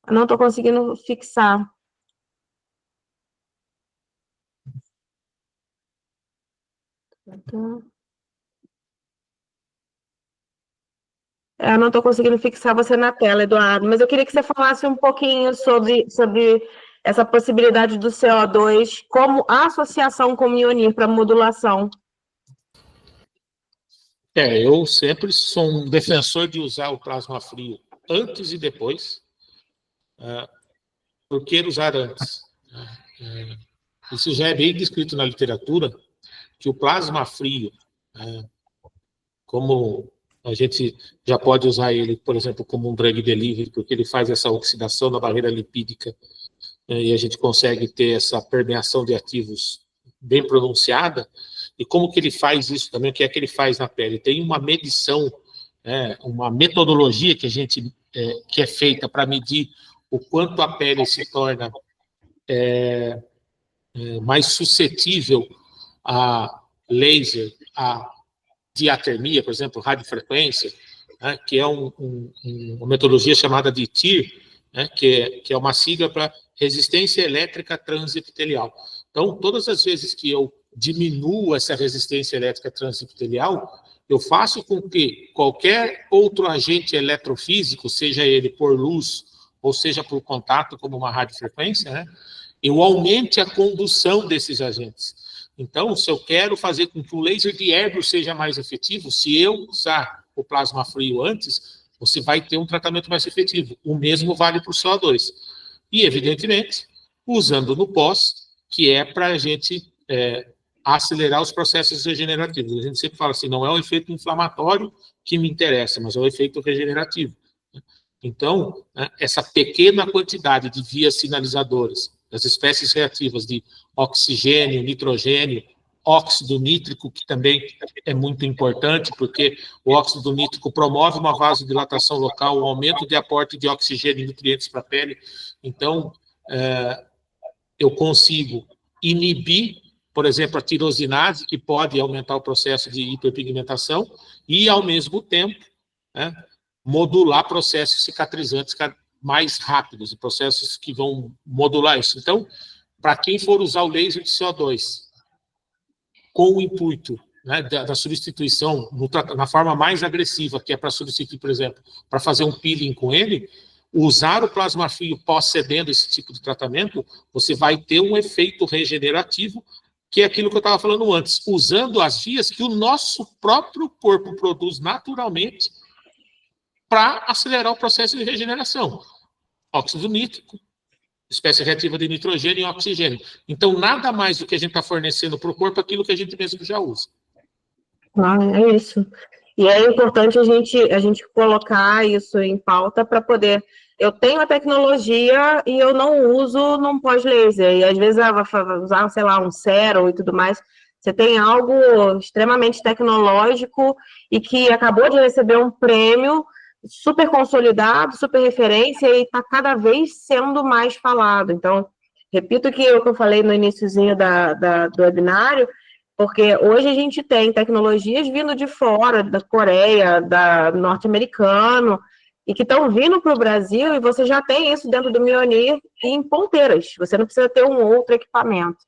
Eu não estou conseguindo fixar. Eu não estou conseguindo fixar você na tela, Eduardo, mas eu queria que você falasse um pouquinho sobre essa possibilidade do CO2 como associação com o Mionir para modulação. Eu sempre sou um defensor de usar o plasma frio antes e depois. Por que usar antes? Isso já é bem descrito na literatura, que o plasma frio, como a gente já pode usar ele, por exemplo, como um drug delivery, porque ele faz essa oxidação na barreira lipídica, e a gente consegue ter essa permeação de ativos bem pronunciada. E como que ele faz isso também? O que é que ele faz na pele? Tem uma medição, uma metodologia que a gente que é feita para medir o quanto a pele se torna mais suscetível a laser, a diatermia, por exemplo, radiofrequência, que é uma metodologia chamada de TIR, que é uma sigla para resistência elétrica transepitelial. Então, todas as vezes que eu diminuo essa resistência elétrica transepitelial, eu faço com que qualquer outro agente eletrofísico, seja ele por luz ou seja por contato, como uma radiofrequência, eu aumente a condução desses agentes. Então, se eu quero fazer com que o laser de Erbium seja mais efetivo, se eu usar o plasma frio antes, você vai ter um tratamento mais efetivo. O mesmo vale para o CO2. E, evidentemente, usando no pós, que é para a gente acelerar os processos regenerativos. A gente sempre fala assim, não é o efeito inflamatório que me interessa, mas é o efeito regenerativo. Então, essa pequena quantidade de vias sinalizadoras, das espécies reativas de oxigênio, nitrogênio, óxido nítrico, que também é muito importante, porque o óxido nítrico promove uma vasodilatação local, um aumento de aporte de oxigênio e nutrientes para a pele. Então, eu consigo inibir, por exemplo, a tirosinase, que pode aumentar o processo de hiperpigmentação, e, ao mesmo tempo, modular processos cicatrizantes mais rápidos, processos que vão modular isso. Então, para quem for usar o laser de CO2 com o intuito da substituição na forma mais agressiva, que é para substituir, por exemplo, para fazer um peeling com ele, usar o plasma frio pós-cedendo esse tipo de tratamento, você vai ter um efeito regenerativo, que é aquilo que eu estava falando antes, usando as vias que o nosso próprio corpo produz naturalmente para acelerar o processo de regeneração. Óxido nítrico, espécie reativa de nitrogênio e oxigênio. Então, nada mais do que a gente está fornecendo para o corpo aquilo que a gente mesmo já usa. É isso. E é importante a gente colocar isso em pauta para poder... Eu tenho a tecnologia e eu não uso num pós-laser. E às vezes vai usar, sei lá, um sérum e tudo mais. Você tem algo extremamente tecnológico e que acabou de receber um prêmio super consolidado, super referência, e está cada vez sendo mais falado. Então, repito o que eu falei no iniciozinho do webinário, porque hoje a gente tem tecnologias vindo de fora, da Coreia, da norte-americano, e que estão vindo para o Brasil, e você já tem isso dentro do Mionir em ponteiras, você não precisa ter um outro equipamento.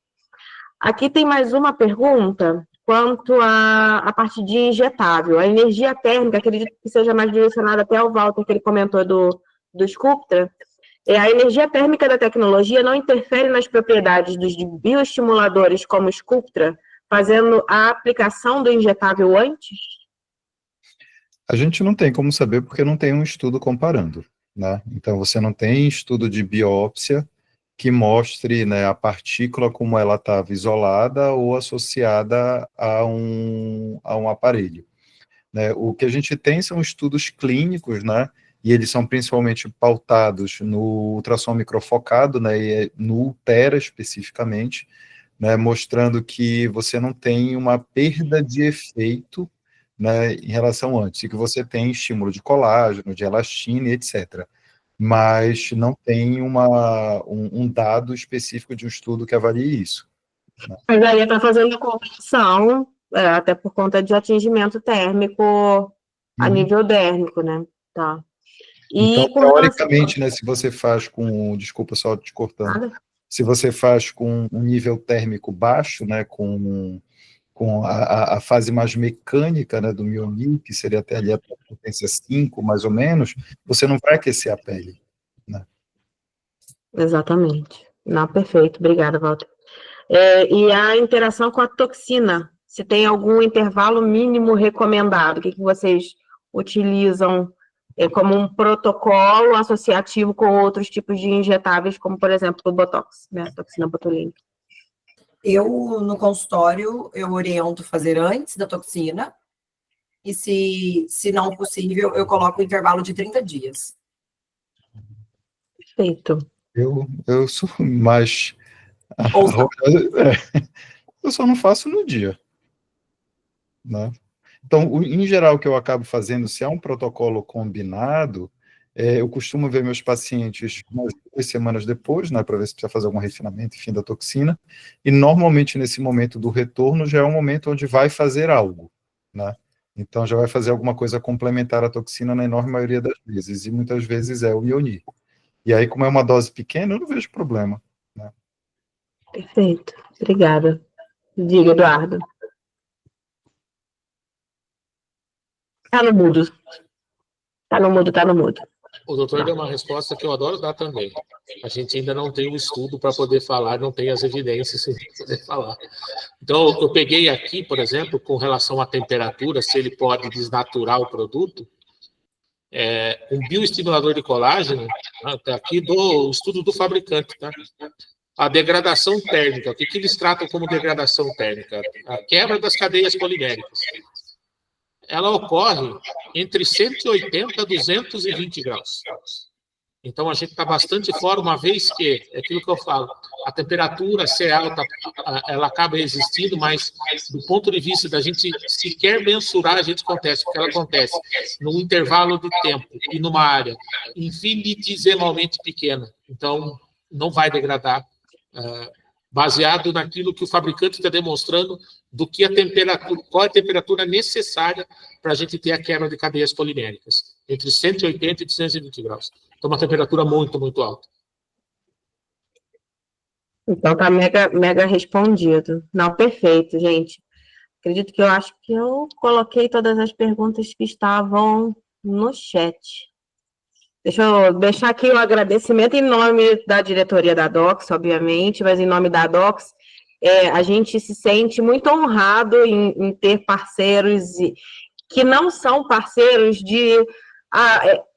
Aqui tem mais uma pergunta quanto à parte de injetável. A energia térmica, acredito que seja mais direcionada até ao Walter, que ele comentou do Sculptra. A energia térmica da tecnologia não interfere nas propriedades dos bioestimuladores como o Sculptra, fazendo a aplicação do injetável antes? A gente não tem como saber porque não tem um estudo comparando, né? Então, você não tem estudo de biópsia que mostre, né, a partícula como ela estava isolada ou associada a um aparelho. Né? O que a gente tem são estudos clínicos, né, e eles são principalmente pautados no ultrassom microfocado, né, e no Ultera especificamente, né, mostrando que você não tem uma perda de efeito, né, em relação antes, e que você tem estímulo de colágeno, de elastina, etc., mas não tem um dado específico de um estudo que avalie isso. Né? Mas aí está fazendo conversão, até por conta de atingimento térmico a nível dérmico, né? Tá. E então, teoricamente, né, se você faz com, desculpa só te cortando, se você faz com um nível térmico baixo, né, com a fase mais mecânica, né, do Mionir, que seria até ali a potência 5, mais ou menos, você não vai aquecer a pele, né? Exatamente. Não, perfeito. Obrigada, Walter. E a interação com a toxina, se tem algum intervalo mínimo recomendado, o que vocês utilizam como um protocolo associativo com outros tipos de injetáveis, como, por exemplo, o Botox, né, a toxina botulínica? Eu, no consultório, eu oriento fazer antes da toxina, e se não possível, eu coloco o intervalo de 30 dias. Perfeito. Eu sou mais... eu só não faço no dia, né? Então, em geral, o que eu acabo fazendo, se é um protocolo combinado, eu costumo ver meus pacientes umas 2 semanas depois, né, para ver se precisa fazer algum refinamento, enfim, da toxina, e normalmente nesse momento do retorno já é um momento onde vai fazer algo, né? Então já vai fazer alguma coisa complementar à toxina na enorme maioria das vezes, e muitas vezes é o Mionir. E aí, como é uma dose pequena, eu não vejo problema, né? Perfeito. Obrigada. Diga, Eduardo. Tá no mudo. Tá no mudo, tá no mudo. O doutor deu uma resposta que eu adoro dar também. A gente ainda não tem um estudo para poder falar, não tem as evidências para poder falar. Então, eu peguei aqui, por exemplo, com relação à temperatura, se ele pode desnaturar o produto, um bioestimulador de colágeno, aqui do estudo do fabricante, tá? A degradação térmica, o que eles tratam como degradação térmica? A quebra das cadeias poliméricas. Ela ocorre entre 180 a 220 graus. Então, a gente está bastante fora, uma vez que, é aquilo que eu falo, a temperatura ser alta, ela acaba existindo, mas do ponto de vista da gente sequer mensurar, a gente acontece, porque ela acontece num intervalo de tempo e numa área infinitesimamente pequena. Então, não vai degradar, baseado naquilo que o fabricante está demonstrando do que a temperatura, qual é a temperatura necessária para a gente ter a quebra de cadeias poliméricas, entre 180 e 220 graus. Então, uma temperatura muito, muito alta. Então, tá mega respondido. Não, perfeito, gente. Acredito que eu acho que eu coloquei todas as perguntas que estavam no chat. Deixa eu deixar aqui o agradecimento em nome da diretoria da DOCS, obviamente, mas em nome da DOCS, a gente se sente muito honrado em ter parceiros que não são parceiros de...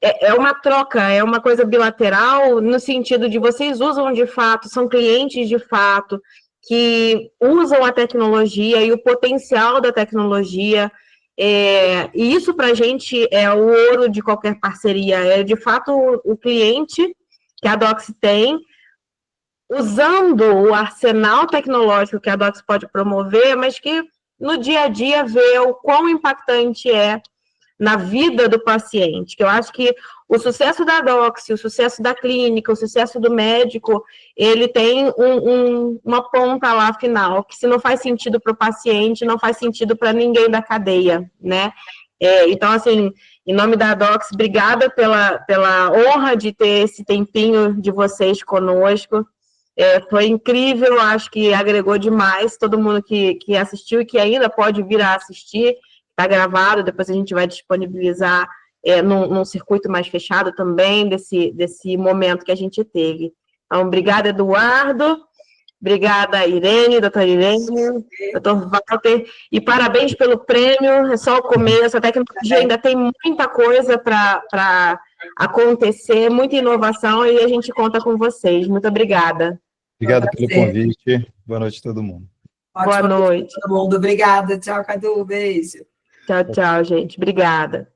é uma troca, é uma coisa bilateral, no sentido de vocês usam de fato, são clientes de fato, que usam a tecnologia e o potencial da tecnologia, e isso para a gente é o ouro de qualquer parceria, é de fato o cliente que a DOCS tem, usando o arsenal tecnológico que a DOCS pode promover, mas que no dia a dia vê o quão impactante é na vida do paciente, que eu acho que o sucesso da DOCS, o sucesso da clínica, o sucesso do médico, ele tem uma ponta lá final, que se não faz sentido para o paciente, não faz sentido para ninguém da cadeia, né? Então, assim, em nome da DOCS, obrigada pela honra de ter esse tempinho de vocês conosco. Foi incrível, acho que agregou demais todo mundo que assistiu e que ainda pode vir a assistir. Está gravado, depois a gente vai disponibilizar num circuito mais fechado também, desse momento que a gente teve. Então, obrigada, Eduardo, obrigada, Irene, doutora Irene, doutor Walter, e parabéns pelo prêmio, é só o começo, a tecnologia ainda tem muita coisa para acontecer, muita inovação, e a gente conta com vocês. Muito obrigada. Obrigado pelo convite, boa noite a todo mundo. Ótima boa noite. Todo mundo, obrigada, tchau, Cadu, beijo. Tchau, tchau, gente. Obrigada.